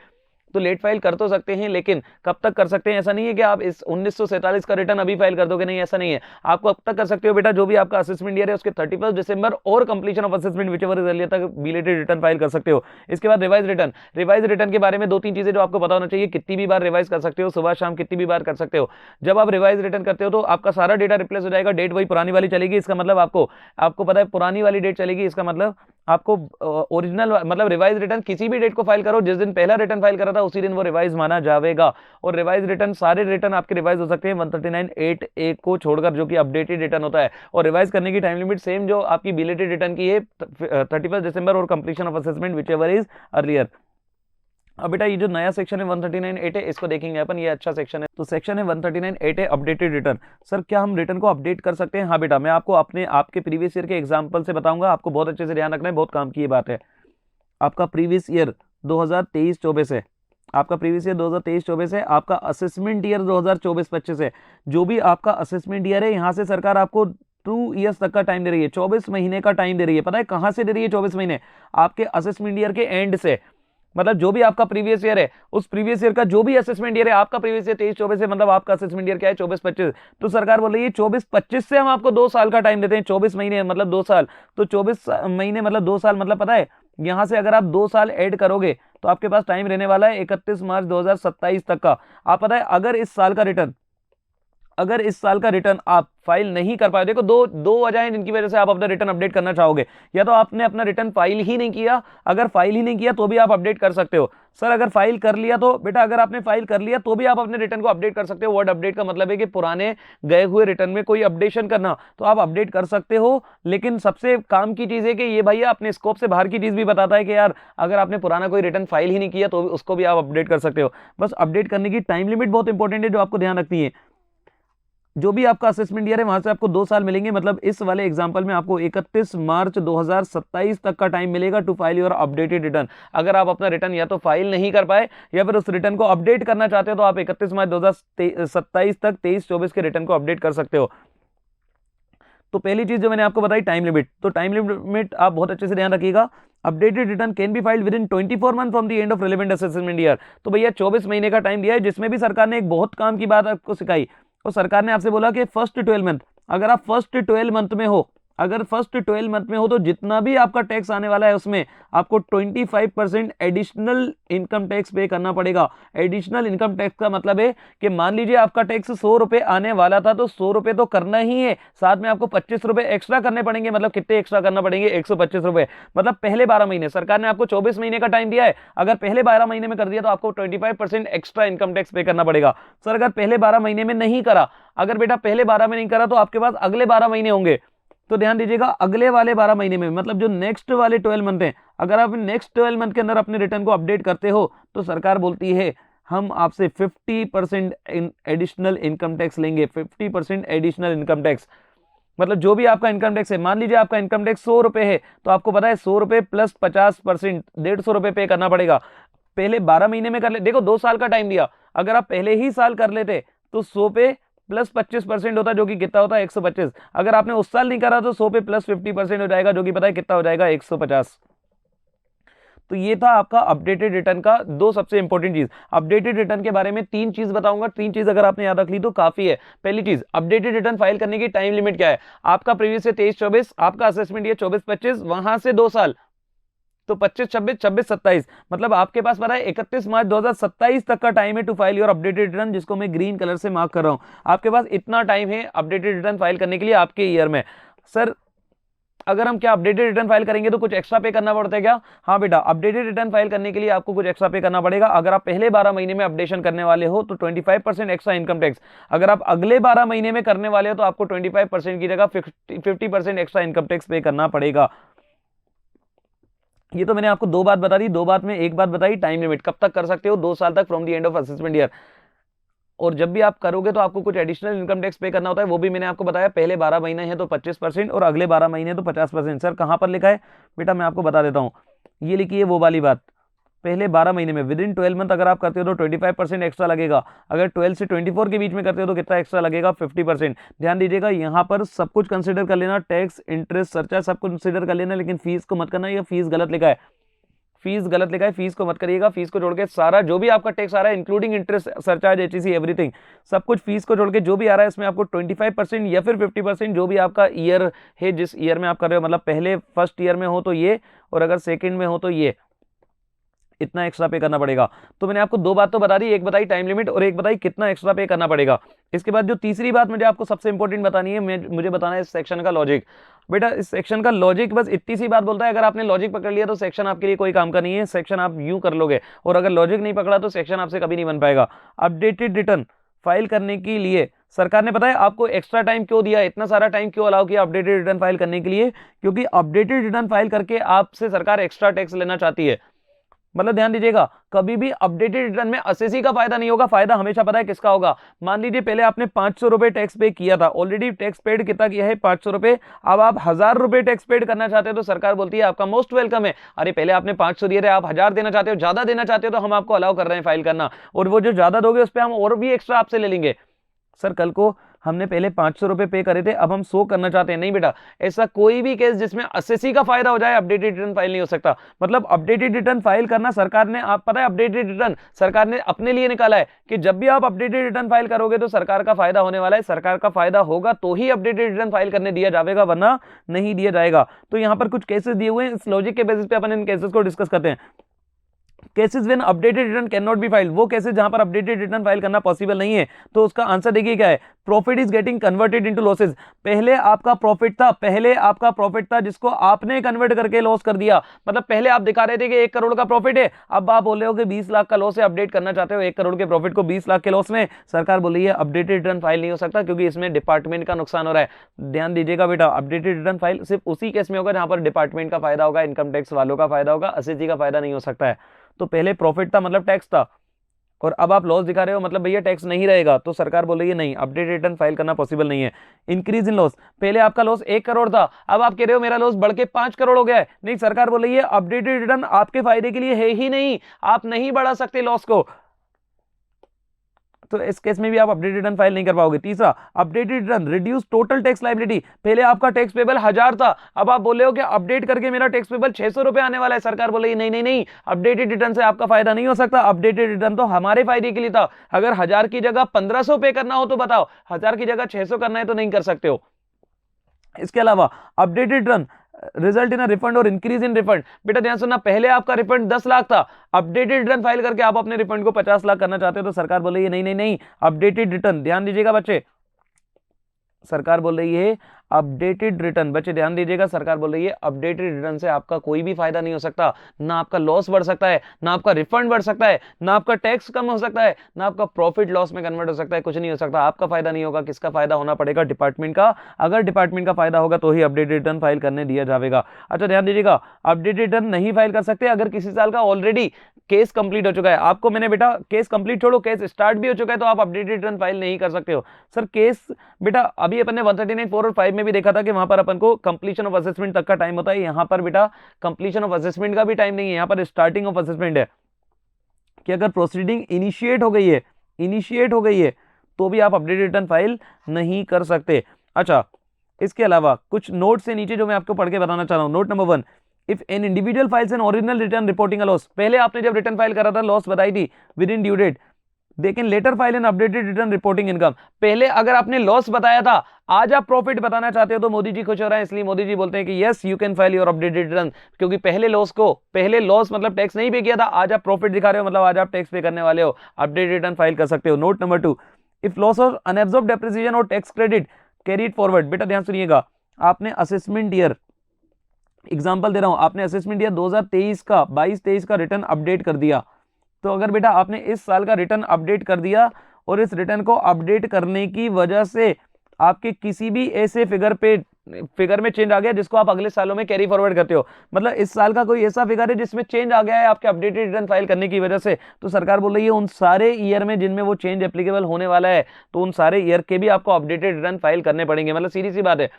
तो लेट फाइल कर तो सकते हैं, लेकिन कब तक कर सकते हैं? ऐसा नहीं है कि आप इस 1947 का रिटर्न अभी फाइल कर दोगे, नहीं ऐसा नहीं है। आपको अब तक कर सकते हो बेटा, जो भी आपका असेसमेंट ईयर है उसके 31 दिसंबर और completion of assessment whichever is earlier तक बिलेटेड रिटर्न फाइल कर सकते हो। इसके बाद रिवाइज रिटर्न। रिवाइज रिटर्न के बारे में दो तीन चीजें जो आपको पता होना चाहिए। कितनी भी बार रिवाइज कर सकते हो, सुबह शाम कितनी भी बार कर सकते हो। जब आप रिवाइज रिटर्न करते हो तो आपका सारा डेटा रिप्लेस हो जाएगा, डेट वही पुरानी वाली चलेगी। इसका मतलब आपको पता है पुरानी वाली डेट चलेगी, इसका मतलब आपको ओरिजिनल मतलब रिवाइज रिटर्न किसी भी डेट को फाइल करो, जिस दिन पहला रिटर्न फाइल करा था उसी दिन वो रिवाइज माना जाएगा। और रिवाइज रिटर्न, सारे रिटर्न आपके रिवाइज हो सकते हैं 139(8) को छोड़कर, जो कि अपडेटेड रिटर्न होता है। और रिवाइज करने की टाइम लिमिट सेम जो आपकी बिलेटेड रिटर्न की है, 31 दिसंबर और completion of assessment whichever is earlier. अब बेटा ये जो नया सेक्शन है 139(8) है, इसको देखेंगे अपन। ये अच्छा सेक्शन है। तो सेक्शन है 139(8) है, अपडेटेड रिटर्न। सर क्या हम रिटर्न को अपडेट कर सकते हैं? हाँ बेटा, मैं आपको आपके प्रीवियस ईयर के एग्जांपल से बताऊंगा। आपको बहुत अच्छे से ध्यान रखना है, बहुत काम की ये बात है। आपका प्रीवियस ईयर 2023-24 है, आपका प्रीवियस ईयर 2023-24 है, आपका असेसमेंट ईयर 2024-25 है। जो भी आपका असेसमेंट ईयर है, यहां से सरकार आपको 2 ईयर्स तक का टाइम दे रही है, 24 महीने का टाइम दे रही है। पता है कहां से दे रही है 24 महीने? आपके असेसमेंट ईयर के एंड से। मतलब जो भी आपका प्रीवियस ईयर है, उस प्रीवियस ईयर का जो भी असेसमेंट ईयर है, आपका प्रीवियस ईयर 23-24 है, मतलब आपका असेसमेंट ईयर क्या है? 24-25। तो सरकार बोल रही है 24-25 से हम आपको 2 साल का टाइम देते हैं। 24 महीने मतलब 2 साल, तो 24 महीने मतलब 2 साल, मतलब पता है यहां से अगर आप 2 साल ऐड करोगे तो आपके पास टाइम रहने वाला है 31 मार्च 2027 तक का। आप पता है अगर इस साल का रिटर्न आप फाइल नहीं कर पाए, देखो दो वजह हैं जिनकी वजह से आप अपना रिटर्न अपडेट करना चाहोगे। या तो आपने अपना रिटर्न फाइल ही नहीं किया, अगर फाइल ही नहीं किया तो भी आप अपडेट कर सकते हो। सर अगर फाइल कर लिया तो बेटा, अगर आपने फाइल कर लिया तो भी आप अपने रिटर्न को अपडेट कर सकते हो। वर्ड अपडेट का मतलब है कि पुराने गए हुए रिटर्न में कोई अपडेशन करना, तो आप अपडेट कर सकते हो। लेकिन सबसे काम की चीज है कि ये भैया अपने स्कोप से बाहर की चीज भी बताता है कि यार अगर आपने पुराना कोई रिटर्न फाइल ही नहीं किया तो उसको भी आप अपडेट कर सकते हो। बस अपडेट करने की टाइम लिमिट बहुत इंपॉर्टेंट है जो आपको ध्यान रखनी है। जो भी आपका असेसमेंट ईयर है वहां से आपको 2 साल मिलेंगे। मतलब इस वाले एग्जांपल में आपको 31 मार्च 2027 तक का टाइम मिलेगा to file your updated return. अगर आप अपना रिटर्न या तो फाइल नहीं कर पाए या फिर उस रिटर्न को अपडेट करना चाहते हो तो आप 31 मार्च 2027 तक 23-24 के रिटर्न को अपडेट कर सकते हो। तो पहली चीज जो मैंने आपको बताई टाइम लिमिट, तो टाइम लिमिट आप बहुत अच्छे से ध्यान रखिएगा। Updated return can be filed with in 24 month from the end of relevant assessment year. तो भैया 24 महीने का टाइम दिया है, जिसमें भी सरकार ने एक बहुत काम की बात आपको सिखाई। और सरकार ने आपसे बोला कि फर्स्ट 12 मंथ, अगर आप फर्स्ट 12 मंथ में हो, अगर फर्स्ट 12 मंथ में हो तो जितना भी आपका टैक्स आने वाला है उसमें आपको 25% एडिशनल इनकम टैक्स पे करना पड़ेगा। एडिशनल इनकम टैक्स का मतलब है कि मान लीजिए आपका टैक्स 100 रुपए आने वाला था तो 100 रुपए तो करना ही है, साथ में आपको 25 रुपए एक्स्ट्रा करने पड़ेंगे। मतलब कितने एक्स्ट्रा करना पड़ेंगे? 125 रुपए। मतलब पहले 12 महीने, सरकार ने आपको 24 महीने का टाइम दिया है, अगर पहले 12 महीने में कर दिया तो आपको 25% एक्स्ट्रा इनकम टैक्स पे करना पड़ेगा। सर अगर पहले 12 महीने में नहीं करा, अगर बेटा पहले 12 में नहीं करा तो आपके पास अगले 12 महीने होंगे। तो ध्यान दीजिएगा, अगले वाले 12 महीने में, मतलब जो नेक्स्ट वाले 12 मंथ हैं, अगर आप नेक्स्ट 12 मंथ के अंदर अपने रिटर्न को अपडेट करते हो तो सरकार बोलती है हम आपसे 50% एडिशनल इनकम टैक्स लेंगे। 50% एडिशनल इनकम टैक्स मतलब जो भी आपका इनकम टैक्स है, मान लीजिए आपका इनकम टैक्स 100 रुपए है तो आपको पता है 100 रुपए प्लस 50% 150 रुपए पे करना पड़ेगा। पहले 12 महीने में कर ले, देखो 2 साल का टाइम दिया, अगर आप पहले ही साल कर लेते तो 100 पे प्लस 25% होता, जो कि कितना होता है 125। अगर आपने उस साल नहीं करा तो 100 पे प्लस 50% हो जाएगा, जो कि पता है कितना हो जाएगा 150। तो ये था आपका अपडेटेड रिटर्न का दो सबसे इंपॉर्टेंट चीज। अपडेटेड रिटर्न के बारे में 3 चीज बताऊंगा, 3 चीज अगर आपने याद रख ली तो काफी है। पहली चीज, अपडेटेड रिटर्न फाइल करने की टाइम लिमिट क्या है? आपका प्रीवियस है 23-24, आपका असेसमेंट ये 24-25, वहां से 2 साल तो 25-26, 26-27, मतलब आपके पास पता है 31 मार्च 2027 तक का टाइम है to file your updated return, जिसको मैं ग्रीन कलर से मार्क कर रहा हूं। आपके पास इतना टाइम है अपडेटेड रिटर्न फाइल करने के लिए आपके ईयर में। सर अगर हम क्या अपडेटेड रिटर्न फाइल करेंगे तो कुछ एक्स्ट्रा पे करना पड़ता है क्या? हाँ बेटा, अपडेटेड रिटर्न फाइल करने के लिए आपको कुछ एक्स्ट्रा पे करना पड़ेगा। अगर आप पहले 12 महीने में अपडेशन करने वाले हो तो 25% एक्स्ट्रा इनकम टैक्स, अगर आप अगले 12 महीने में करने वाले हो तो आपको 25% की जगह 50% एक्स्ट्रा इनकम टैक्स पे करना पड़ेगा। ये तो मैंने आपको 2 बात बता दी, 2 बात में एक बात बताई टाइम लिमिट, कब तक कर सकते हो? 2 साल तक from the end of assessment year. और जब भी आप करोगे तो आपको कुछ एडिशनल इनकम टैक्स पे करना होता है, वो भी मैंने आपको बताया। पहले 12 महीने हैं तो 25% और अगले 12 महीने तो 50%। सर कहां पर लिखा है बेटा? मैं आपको बता देता हूं, ये लिखिए वो वाली बात। पहले 12 महीने में विद इन 12 मंथ अगर आप करते हो तो 25% एक्स्ट्रा लगेगा। अगर 12 से 24 के बीच में करते हो तो कितना एक्स्ट्रा लगेगा? 50%। ध्यान दीजिएगा, यहाँ पर सब कुछ कंसिडर कर लेना, टैक्स, इंटरेस्ट, सरचार्ज सब कुछ कंसिडर कर लेना, लेकिन फीस को मत करना। ये फीस गलत लिखा है, फीस गलत लिखा है, फीस को मत करिएगा। फीस को जोड़ के सारा जो भी आपका टैक्स आ रहा है including interest, surcharge, HEC, everything, सब कुछ फीस को जोड़ के जो भी आ रहा है इसमें आपको 25% या फिर 50%, जो भी आपका ईयर है, जिस ईयर में आप कर रहे हो, मतलब पहले फर्स्ट ईयर में हो तो ये, और अगर सेकंड में हो तो ये, इतना एक्स्ट्रा पे करना पड़ेगा। तो मैंने आपको 2 बात तो बता दी, एक बताई टाइम लिमिट और एक बताई कितना एक्स्ट्रा पे करना पड़ेगा। इसके बाद जो तीसरी बात मुझे आपको सबसे इंपॉर्टेंट बतानी है, मुझे बताना है इस सेक्शन का लॉजिक। बेटा इस सेक्शन का लॉजिक बस इतनी सी बात बोलता है, अगर आपने लॉजिक पकड़ लिया तो सेक्शन आपके लिए कोई काम का नहीं है, सेक्शन आप यूं कर लोगे, और अगर लॉजिक नहीं पकड़ा तो सेक्शन आपसे कभी नहीं बन पाएगा। अपडेटेड रिटर्न फाइल करने के लिए सरकार ने पता है आपको एक्स्ट्रा टाइम क्यों दिया, इतना सारा टाइम क्यों अलाउ किया अपडेटेड रिटर्न फाइल करने के लिए? क्योंकि अपडेटेड रिटर्न फाइल करके आपसे सरकार एक्स्ट्रा टैक्स लेना चाहती है। मतलब ध्यान दीजिएगा, कभी भी अपडेटेड रिटर्न में असेसी का फायदा नहीं होगा, फायदा हमेशा पता है किसका होगा? मान लीजिए पहले आपने 500 रुपए टैक्स पे किया था, ऑलरेडी टैक्स पेड कितना किया है? 500 रुपए। अब आप 1000 रुपए टैक्स पेड करना चाहते हो तो सरकार बोलती है आपका मोस्ट वेलकम है। अरे पहले आपने 500 दिए थे, आप 1000 देना चाहते हो, ज्यादा देना चाहते हो तो हम आपको अलाउ कर रहे हैं फाइल करना, और वो जो ज्यादा दोगे उस पर हम और भी एक्स्ट्रा आपसे ले लेंगे। सर कल को हमने पहले 500 रुपए पे करे थे, अब हम 100 करना चाहते हैं। नहीं बेटा, ऐसा कोई भी केस जिसमें असेसी का फायदा हो जाए अपडेटेड रिटर्न फाइल नहीं हो सकता। मतलब अपडेटेड रिटर्न फाइल करना सरकार ने, आप पता है अपडेटेड रिटर्न सरकार ने अपने लिए निकाला है कि जब भी आप अपडेटेड रिटर्न फाइल करोगे तो सरकार का फायदा होने वाला है, सरकार का फायदा होगा तो ही अपडेटेड रिटर्न फाइल करने दिया जाएगा, वरना नहीं दिया जाएगा। तो यहां पर कुछ केसेस दिए हुए हैं, इस लॉजिक के बेसिस पे अपन इन केसेस को डिस्कस करते हैं। Cases when updated return can not be filed, वो केसेस जहां पर अपडेटेड रिटर्न फाइल करना पॉसिबल नहीं है। तो उसका आंसर देखिए क्या है, profit is getting converted into losses. पहले आपका प्रॉफिट था जिसको आपने कन्वर्ट करके लॉस कर दिया। मतलब पहले आप दिखा रहे थे कि 1 करोड़ का प्रॉफिट है, अब आप बोल रहे हो कि 20 लाख का लॉस है, अपडेट करना चाहते हो 1 करोड़ के प्रॉफिट को 20 लाख के लॉस में। सरकार बोल रही है अपडेटेड रिटर्न फाइल नहीं हो सकता क्योंकि इसमें डिपार्टमेंट का नुकसान हो रहा है। ध्यान दीजिएगा बेटा, अपडेटेड रिटर्न फाइल सिर्फ उसी केस में होगा जहां पर डिपार्टमेंट का फायदा होगा, इनकम टैक्स वालों का फायदा होगा, असेसी का फायदा नहीं हो सकता है। तो पहले प्रॉफिट था मतलब टैक्स था, और अब आप लॉस दिखा रहे हो, मतलब भैया टैक्स नहीं रहेगा, तो सरकार बोल रही है नहीं, अपडेटेड रिटर्न फाइल करना पॉसिबल नहीं है। इंक्रीज इन लॉस, पहले आपका लॉस 1 करोड़ था, अब आप कह रहे हो मेरा लॉस बढ़ के 5 करोड़ हो गया है, नहीं, सरकार बोल रही है अपडेटेड रिटर्न आपके फायदे के लिए है ही नहीं, आप नहीं बढ़ा सकते लॉस को, तो इस केस में भी आप अपडेटेड रिटर्न फाइल नहीं कर पाओगे। तीसरा, updated return reduce total tax liability, पहले आपका टैक्स पेबल 1000 था, अब आप बोले हो कि अपडेट करके मेरा टैक्स पेबल 600 रुपए आने वाला है, सरकार बोले नहीं नहीं नहीं, अपडेटेड रिटर्न से आपका फायदा नहीं हो सकता, अपडेटेड रिटर्न तो हमारे फायदे के लिए था, अगर 1000 की जगह 1500 पे करना हो तो बताओ, 1000 की जगह 600 करना है तो नहीं कर सकते हो। इसके अलावा updated return result in refund और इंक्रीज इन रिफंड, बेटा ध्यान सुनना, पहले आपका रिफंड 10 लाख था, अपडेटेड रिटर्न फाइल करके आप अपने रिफंड को 50 लाख करना चाहते हो, तो सरकार बोल रही है नहीं नहीं नहीं, अपडेटेड रिटर्न, ध्यान दीजिएगा बच्चे, सरकार बोल रही है अपडेटेड रिटर्न, बच्चे ध्यान दीजिएगा, सरकार बोल रही है अपडेटेड रिटर्न से आपका कोई भी फायदा नहीं हो सकता, ना आपका लॉस बढ़ सकता है, ना आपका रिफंड बढ़ सकता है, ना आपका टैक्स कम हो सकता है, ना आपका प्रॉफिट लॉस में कन्वर्ट हो सकता है, कुछ नहीं हो सकता, आपका फायदा नहीं होगा, किसका फायदा होना पड़ेगा, डिपार्टमेंट का, अगर डिपार्टमेंट का फायदा होगा तो ही अपडेटेड रिटर्न फाइल करने दिया जाएगा। अच्छा ध्यान दीजिएगा, अपडेटेड रिटर्न नहीं फाइल कर सकते अगर किसी साल का ऑलरेडी केस कंप्लीट हो चुका है, आपको मैंने बेटा केस कंप्लीट छोड़ो, केस स्टार्ट भी हो चुका है तो आप अपडेटेड रिटर्न फाइल नहीं कर सकते हो। सर केस, बेटा अभी अपन ने 139(4) और 5 में भी देखा था कि वहां पर अपन को कंप्लीशन ऑफ असेसमेंट तक का टाइम होता है, यहां पर बेटा कंप्लीशन ऑफ असेसमेंट का भी टाइम नहीं है, यहां पर स्टार्टिंग ऑफ असेसमेंट है, कि अगर प्रोसीडिंग इनिशिएट हो गई है तो भी आप अपडेटेड रिटर्न फाइल नहीं कर सकते। अच्छा, इसके अलावा कुछ नोट से नीचे जो मैं आपको पढ़ के बताना चाह रहा हूं, note number 1, if an individual files an original return reporting a loss, पहले आपने जब रिटर्न फाइल करा था लॉस बताई थी विद इन ड्यू डेट, लेकिन later file an updated return reporting income, पहले अगर आपने लॉस बताया था, आज आप प्रॉफिट बताना चाहते हो तो मोदी जी खुश हो रहे हैं, इसलिए मोदी जी बोलते हैं कि yes you can file your updated return, क्योंकि पहले लॉस मतलब टैक्स नहीं पे किया था, आज आप प्रॉफिट दिखा रहे हो, मतलब आज आप टैक्स पे करने वाले हो, अपडेटेड रिटर्न फाइल कर सकते हो। नोट नंबर 2, इफ लॉस और अनएब्सॉर्ब्ड डेप्रिसिएशन और टैक्स क्रेडिट कैरीड फॉरवर्ड, बेटा ध्यान सुनिएगा, आपने असेसमेंट ईयर, एग्जांपल दे रहा हूं, आपने असेसमेंट ईयर 2023 का 22-23 का रिटर्न अपडेट कर दिया, तो अगर बेटा आपने इस साल का रिटर्न अपडेट कर दिया और इस रिटर्न को अपडेट करने की वजह से आपके किसी भी ऐसे फिगर में चेंज आ गया जिसको आप अगले सालों में कैरी फॉरवर्ड करते हो, मतलब इस साल का कोई ऐसा फिगर है जिसमें चेंज आ गया है आपके अपडेटेड रिटर्न फाइल करने की वजह से, तो सरकार बोल रही है उन सारे ईयर में जिनमें वो चेंज एप्लीकेबल होने वाला है, तो उन सारे ईयर के भी आपको अपडेटेड रिटर्न फाइल करने पड़ेंगे। मतलब सीधी सी बात है,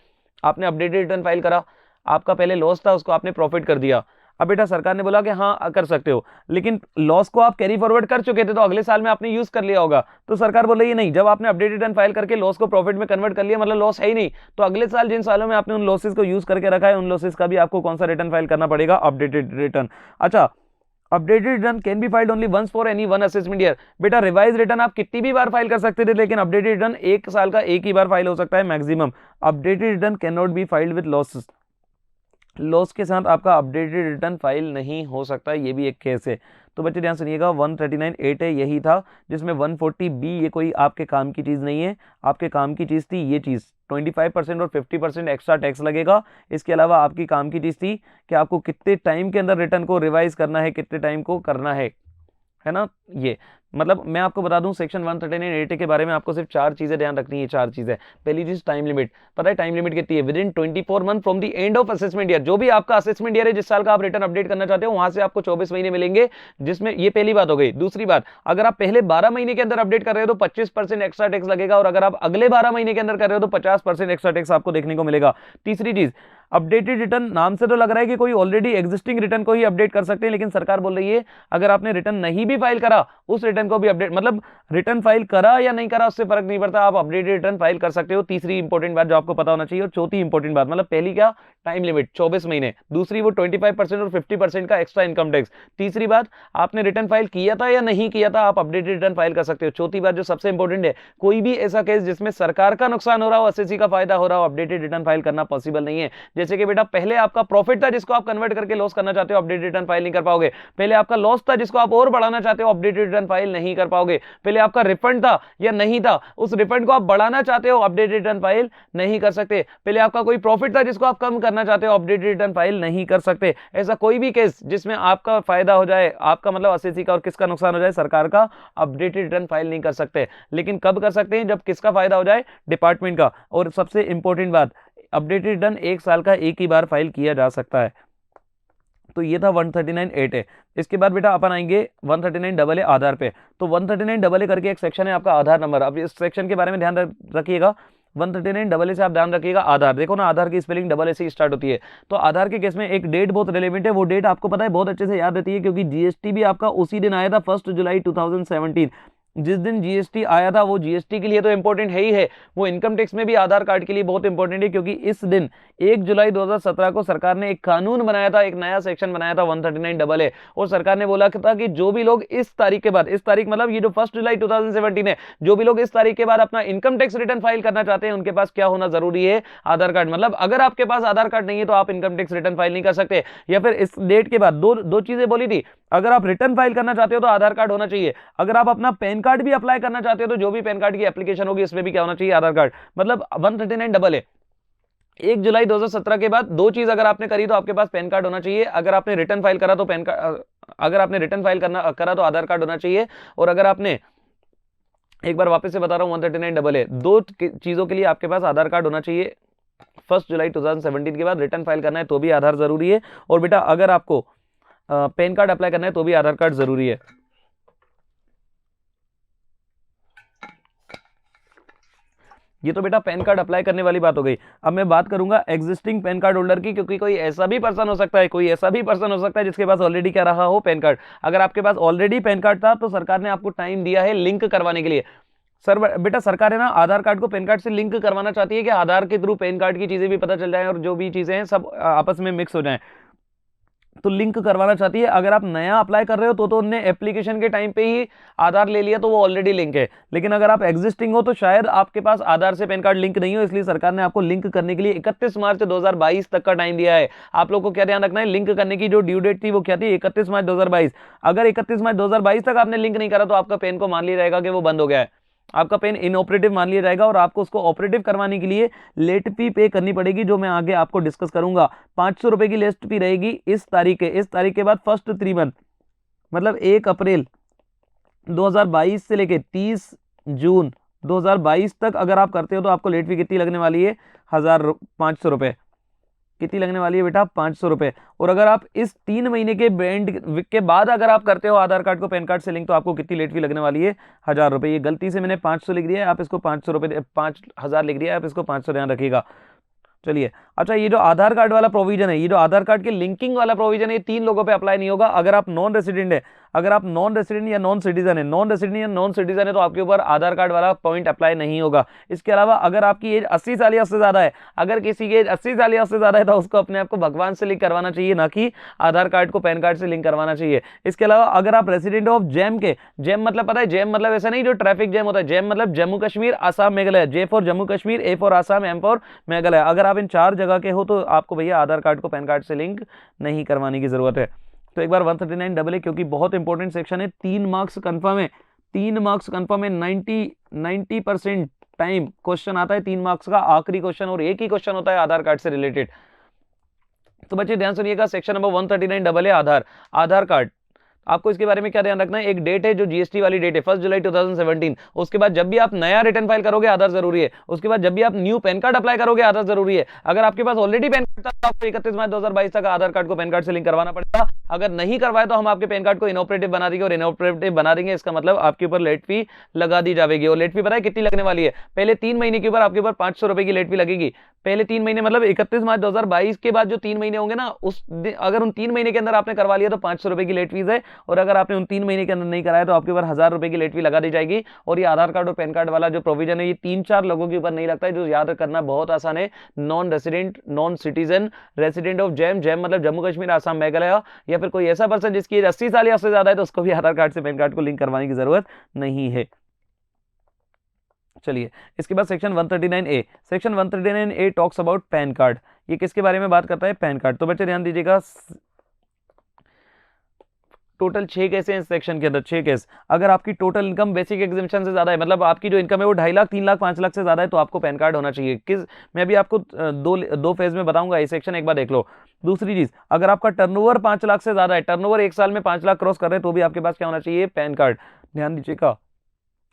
आपने अपडेटेड रिटर्न फाइल करा, आपका पहले लॉस था उसको आपने प्रॉफिट कर दिया, अब बेटा सरकार ने बोला कि हाँ कर सकते हो, लेकिन लॉस को आप कैरी फॉरवर्ड कर चुके थे तो अगले साल में आपने यूज कर लिया होगा, तो सरकार बोल रही है नहीं, जब आपने अपडेटेड रिटर्न फाइल करके लॉस को प्रॉफिट में कन्वर्ट कर लिया, मतलब लॉस है ही नहीं, तो अगले साल जिन सालों में आपने उन लॉसेस को यूज करके रखा है उन लॉसेस का भी आपको कौन सा रिटर्न फाइल करना पड़ेगा, अपडेटेड रिटर्न। अच्छा, updated return can be filed only once for any one assessment year, बेटा रिवाइज रिटर्न आप कितनी भी बार फाइल कर सकते थे, लेकिन अपडेटेड रिटर्न एक साल का एक ही बार फाइल हो सकता है maximum, updated return can not be filed with losses, loss के साथ आपका अपडेटेड रिटर्न फाइल नहीं हो सकता, ये भी एक केस है। तो बच्चे ध्यान सुनिएगा, 139(8) है यही था, जिसमें 140B ये कोई आपके काम की चीज़ नहीं है, आपके काम की चीज़ थी ये चीज़, 25% और 50% एक्स्ट्रा टैक्स लगेगा। इसके अलावा आपकी काम की चीज़ थी कि आपको कितने टाइम के अंदर रिटर्न को रिवाइज करना है, कितने टाइम को करना है ना, ये मतलब मैं आपको बता दूं सेक्शन 139(8) के बारे में आपको सिर्फ 4 चीजें ध्यान रखनी है, 4 चीजें। पहली चीज टाइम लिमिट, पता है टाइम लिमिट कितनी है, with in 24 month from the end of assessment year, जो भी आपका असेसमेंट ईयर है जिस साल का आप रिटर्न अपडेट करना चाहते हो वहां से आपको 24 महीने मिलेंगे, जिसमें ये पहली बात हो गई। दूसरी बात, अगर आप पहले 12 महीने के अंदर अपडेट कर रहे हो तो 25% एक्स्ट्रा टैक्स लगेगा, और अगर आप अगले 12 महीने के अंदर कर रहे हो तो 50% एक्स्ट्रा टैक्स आपको देखने को मिलेगा। तीसरी चीज, अपडेटेड रिटर्न, नाम से तो लग रहा है कि कोई ऑलरेडी एग्जिस्टिंग रिटर्न को ही अपडेट कर सकते हैं, लेकिन सरकार बोल रही है अगर आपने रिटर्न नहीं भी फाइल करा उस रिटर्न को भी अपडेट, मतलब रिटर्न फाइल करा या नहीं करा उससे फर्क नहीं पड़ता, आप अपडेटेड रिटर्न फाइल कर सकते हो। तीसरी इंपॉर्टेंट बात जो आपको पता होना चाहिए, और चौथी इंपॉर्टेंट बात, मतलब पहली क्या, टाइम लिमिट 24 महीने, दूसरी वो 25% और 50% का एक्स्ट्रा इनकम टैक्स, तीसरी बात आपने रिटर्न फाइल किया था या नहीं किया था आप अपडेटेड रिटर्न फाइल कर सकते हो। चौथी बात जो सबसे इंपॉर्टेंट है, कोई भी ऐसा केस जिसमें सरकार का नुकसान हो रहा हो, एसएससी का फायदा हो रहा हो, अपडेटेड रिटर्न फाइल करना पॉसिबल नहीं है। जैसे कि बेटा पहले आपका प्रॉफिट था जिसको आप कन्वर्ट करके लॉस करना चाहते हो, अपडेटेड रिटर्न फाइल नहीं कर पाओगे। पहले आपका लॉस था जिसको आप और बढ़ाना चाहते हो, अपडेटेड रिटर्न फाइल नहीं कर पाओगे। पहले आपका रिफंड था या नहीं था, उस रिफंड को आप बढ़ाना चाहते हो, अपडेटेड रिटर्न फाइल नहीं कर सकते। पहले आपका कोई प्रॉफिट था जिसको आप कम करना चाहते हो, अपडेटेड रिटर्न फाइल नहीं कर सकते। ऐसा कोई भी केस जिसमें आपका फायदा हो जाए, आपका मतलब एसएससी का और किसका नुकसान हो जाए, सरकार का, अपडेटेड रिटर्न फाइल नहीं कर सकते। लेकिन कब कर सकते हैं, जब किसका फायदा हो जाए, डिपार्टमेंट का। और सबसे इंपॉर्टेंट बात, अपडेटेड रिटर्न एक साल का एक ही बार फाइल किया जा सकता है। तो ये था 139(a) है। इसके बाद बेटा अपन आएंगे 139(a) आधार पे। तो 139(a) करके एक सेक्शन है आपका आधार नंबर। अब इस सेक्शन के बारे में ध्यान रखिएगा। 139(a) से आप ध्यान रखिएगा आधार। देखो ना, आधार की स्पेलिंग डबल ए से स्टार्ट होती है। तो आधार के केस में एक डेट बहुत रिलेवेंट है। वो डेट आपको पता है, बहुत अच्छे से याद रहती है, क्योंकि जीएसटी भी आपका उसी दिन आया था, 1 जुलाई 2017। जिस दिन जीएसटी आया था वो जीएसटी के लिए तो इंपॉर्टेंट है ही है, वो इनकम टैक्स में भी आधार कार्ड के लिए बहुत इंपॉर्टेंट है, क्योंकि इस दिन 1 जुलाई 2017 को सरकार ने एक कानून बनाया था, एक नया सेक्शन बनाया था 139(a), और सरकार ने बोला था कि जो भी लोग इस तारीख के बाद, इस तारीख मतलब ये जो 1 जुलाई 2017 है, जो भी लोग इस तारीख के बाद अपना इनकम टैक्स रिटर्न फाइल करना चाहते हैं, उनके पास क्या होना जरूरी है? आधार कार्ड। मतलब अगर आपके पास आधार कार्ड नहीं है तो आप इनकम टैक्स रिटर्न फाइल नहीं कर सकते। या फिर इस डेट के बाद दो चीजें बोली थी, अगर आप रिटर्न फाइल करना चाहते हो तो आधार कार्ड होना चाहिए, अगर आप अपना पैन कार्ड भी अप्लाई करना चाहते हो तो जो भी पैन कार्ड की एप्लीकेशन होगी इसमें भी क्या होना चाहिए? आधार कार्ड। मतलब 139(a) 1 जुलाई 2017 के बाद दो चीज अगर आपने करी तो आपके पास पैन कार्ड होना चाहिए, अगर आपने रिटर्न फाइल करा तो पैन कार्ड, अगर आपने रिटर्न फाइल करा तो आधार कार्ड होना चाहिए, और अगर आपने, एक बार वापस से बता रहा हूं, 139(a) दो चीजों के लिए आपके पास आधार कार्ड होना चाहिए। 1 जुलाई 2017 के बाद रिटर्न फाइल करना है तो भी आधार जरूरी है, और बेटा अगर आपको पैन कार्ड अप्लाई करना है तो भी आधार कार्ड जरूरी है। ये तो बेटा पैन कार्ड अप्लाई करने वाली बात हो गई। अब मैं बात करूंगा एग्जिस्टिंग पैन कार्ड होल्डर की, क्योंकि कोई ऐसा भी पर्सन हो सकता है जिसके पास ऑलरेडी क्या रहा हो? Pan card. अगर आपके पास ऑलरेडी पैन कार्ड था तो सरकार ने आपको टाइम दिया है लिंक करवाने के लिए। बेटा सरकार है ना आधार कार्ड को पैन कार्ड से लिंक करवाना चाहती है कि आधार के थ्रू पैन कार्ड की चीजें भी पता चल जाए और जो भी चीजें हैं सब आपस में मिक्स हो जाएं, तो लिंक करवाना चाहती है। अगर आप नया अप्लाई कर रहे हो तो उनने एप्लीकेशन के टाइम पे ही आधार ले लिया तो वो ऑलरेडी लिंक है, लेकिन अगर आप एग्जिस्टिंग हो तो शायद आपके पास आधार से पैन कार्ड लिंक नहीं हो, इसलिए सरकार ने आपको लिंक करने के लिए 31 मार्च 2022 तक का टाइम दिया है। आप लोग को क्या ध्यान रखना है, लिंक करने की जो ड्यू डेट थी वो क्या थी? 31 मार्च 2022। अगर 31 मार्च 2022 तक आपने लिंक नहीं करा तो आपका पेन को मान लिया जाएगा कि वो बंद हो गया है, आपका पेन इनऑपरेटिव मान लिया जाएगा, और आपको उसको ऑपरेटिव करवाने के लिए लेट फी पे करनी पड़ेगी, जो मैं आगे आपको डिस्कस करूंगा। 500 रुपए की लेट फी रहेगी इस तारीख के बाद फर्स्ट 3 मंथ, मतलब 1 अप्रैल 2022 से लेके 30 जून 2022 तक अगर आप करते हो तो आपको लेट फी कितनी लगने वाली है? 500 रुपए। कितनी लगने वाली है बेटा? 500 रुपए। और अगर आप इस 3 महीने के बैंड के बाद अगर आप करते हो आधार कार्ड को पैन कार्ड से लिंक, तो आपको कितनी लेट फी लगने वाली है? 1000 रुपए। ये गलती से मैंने 500 लिख दिया है, आप इसको 500 रुपए, 5000 लिख दिया है, आप इसको 500 ध्यान रखिएगा। चलिए, अच्छा ये जो आधार कार्ड वाला प्रोविजन है, ये जो आधार कार्ड के लिंकिंग वाला प्रोविजन है, ये 3 लोगों पे अप्लाई नहीं होगा। अगर आप नॉन रेसिडेंट है, अगर आप नॉन रेसिडेंट या नॉन सिटीजन है, नॉन रेसिडेंट या नॉन सिटीजन है तो आपके ऊपर आधार कार्ड वाला पॉइंट अप्लाई नहीं होगा। इसके अलावा अगर आपकी एज 80 साल या उससे ज्यादा है, अगर किसी की एज 80 साल या उससे ज्यादा है तो उसको अपने आप को भगवान से लिंक करवाना चाहिए, ना कि आधार कार्ड को पैन कार्ड से लिंक करवाना चाहिए। इसके अलावा अगर आप रेसिडेंट ऑफ जैम के, जैम मतलब पता है, जैम मतलब ऐसा नहीं जो ट्रैफिक जैम होता है, जैम मतलब Jammu Kashmir, Assam, Meghalaya. J for Jammu Kashmir, A for Assam, M for Meghalaya. अगर आप इन 4 जगह के हो तो आपको भैया आधार कार्ड को पैन कार्ड से लिंक नहीं करवाने की जरूरत है। तो एक बार 139(a) क्योंकि बहुत इंपॉर्टेंट सेक्शन है, 3 मार्क्स कंफर्म है, 3 मार्क्स कंफर्म है। 90% टाइम क्वेश्चन आता है 3 मार्क्स का, आखिरी क्वेश्चन, और एक ही क्वेश्चन होता है आधार कार्ड से रिलेटेड। तो बच्चे ध्यान सुनिएगा, सेक्शन नंबर 139(a) आधार। आधार कार्ड आपको इसके बारे में क्या ध्यान रखना है, एक डेट है जो जीएसटी वाली डेट है 1 जुलाई 2017। उसके बाद जब भी आप नया रिटर्न फाइल करोगे आधार जरूरी है। उसके बाद जब भी आप न्यू पैन कार्ड अप्लाई करोगे आधार जरूरी है। अगर आपके पास ऑलरेडी पैन कार्ड था तो आपको 31 मार्च 2022 तक आधार कार्ड को पैन कार्ड से लिंक करवाना पड़ेगा। अगर नहीं करवाए तो हम आपके पैन कार्ड को इनऑपरेटिव बना देंगे, और इनऑपरेटिव बना देंगे इसका मतलब आपके ऊपर लेट फी लगा दी जाएगी। और लेट फी पता है कितनी लगने वाली है? पहले 3 महीने के ऊपर आपके ऊपर 500 रुपए की लेट फी लगेगी। पहले 3 महीने मतलब 31 मार्च 2022 के बाद जो 3 महीने होंगे ना, अगर उन 3 महीने के अंदर आपने करवा लिया तो 500 रुपए की लेट फीस है, और अगर आपने उन 3 महीने के अंदर नहीं कराया तो आपके ऊपर 1000 रुपए की लेट फी लगा दी जाएगी। और ये आधार कार्ड और पैन कार्ड वाला जो प्रोविजन है ये 3-4 लोगों के ऊपर नहीं लगता है, जो याद करना बहुत आसान है। Non resident, non citizen, resident of jam, jam मतलब जम्मू कश्मीर, आसाम, मेघालय, या फिर कोई ऐसा पर्सन जिसकी एज 80 साल या उससे ज्यादा है तो उसको भी आधार कार्ड से पैन कार्ड को लिंक करवाने की जरूरत नहीं है। चलिए, इसके बाद section 139(a). Section 139(a) talks about pan card. ये किसके बारे में बात करता है? Pan card. तो बच्चे ध्यान दीजिएगा, टोटल 6 केस हैं इस सेक्शन के अंदर, 6 केस। अगर आपकी टोटल इनकम बेसिक एग्जामिशन से ज्यादा है, मतलब आपकी जो इनकम है वो 2.5 लाख, 3 लाख, 5 लाख से ज्यादा है तो आपको पैन कार्ड होना चाहिए। मैं अभी आपको दो फेज में बताऊंगा, ये सेक्शन एक बार देख लो। दूसरी चीज, अगर आपका टर्नओवर 5 लाख से ज्यादा है, टर्नओवर 1 साल में 5 लाख क्रॉस कर रहे हैं तो भी आपके पास क्या होना चाहिए? Pan card. ध्यान दीजिएगा,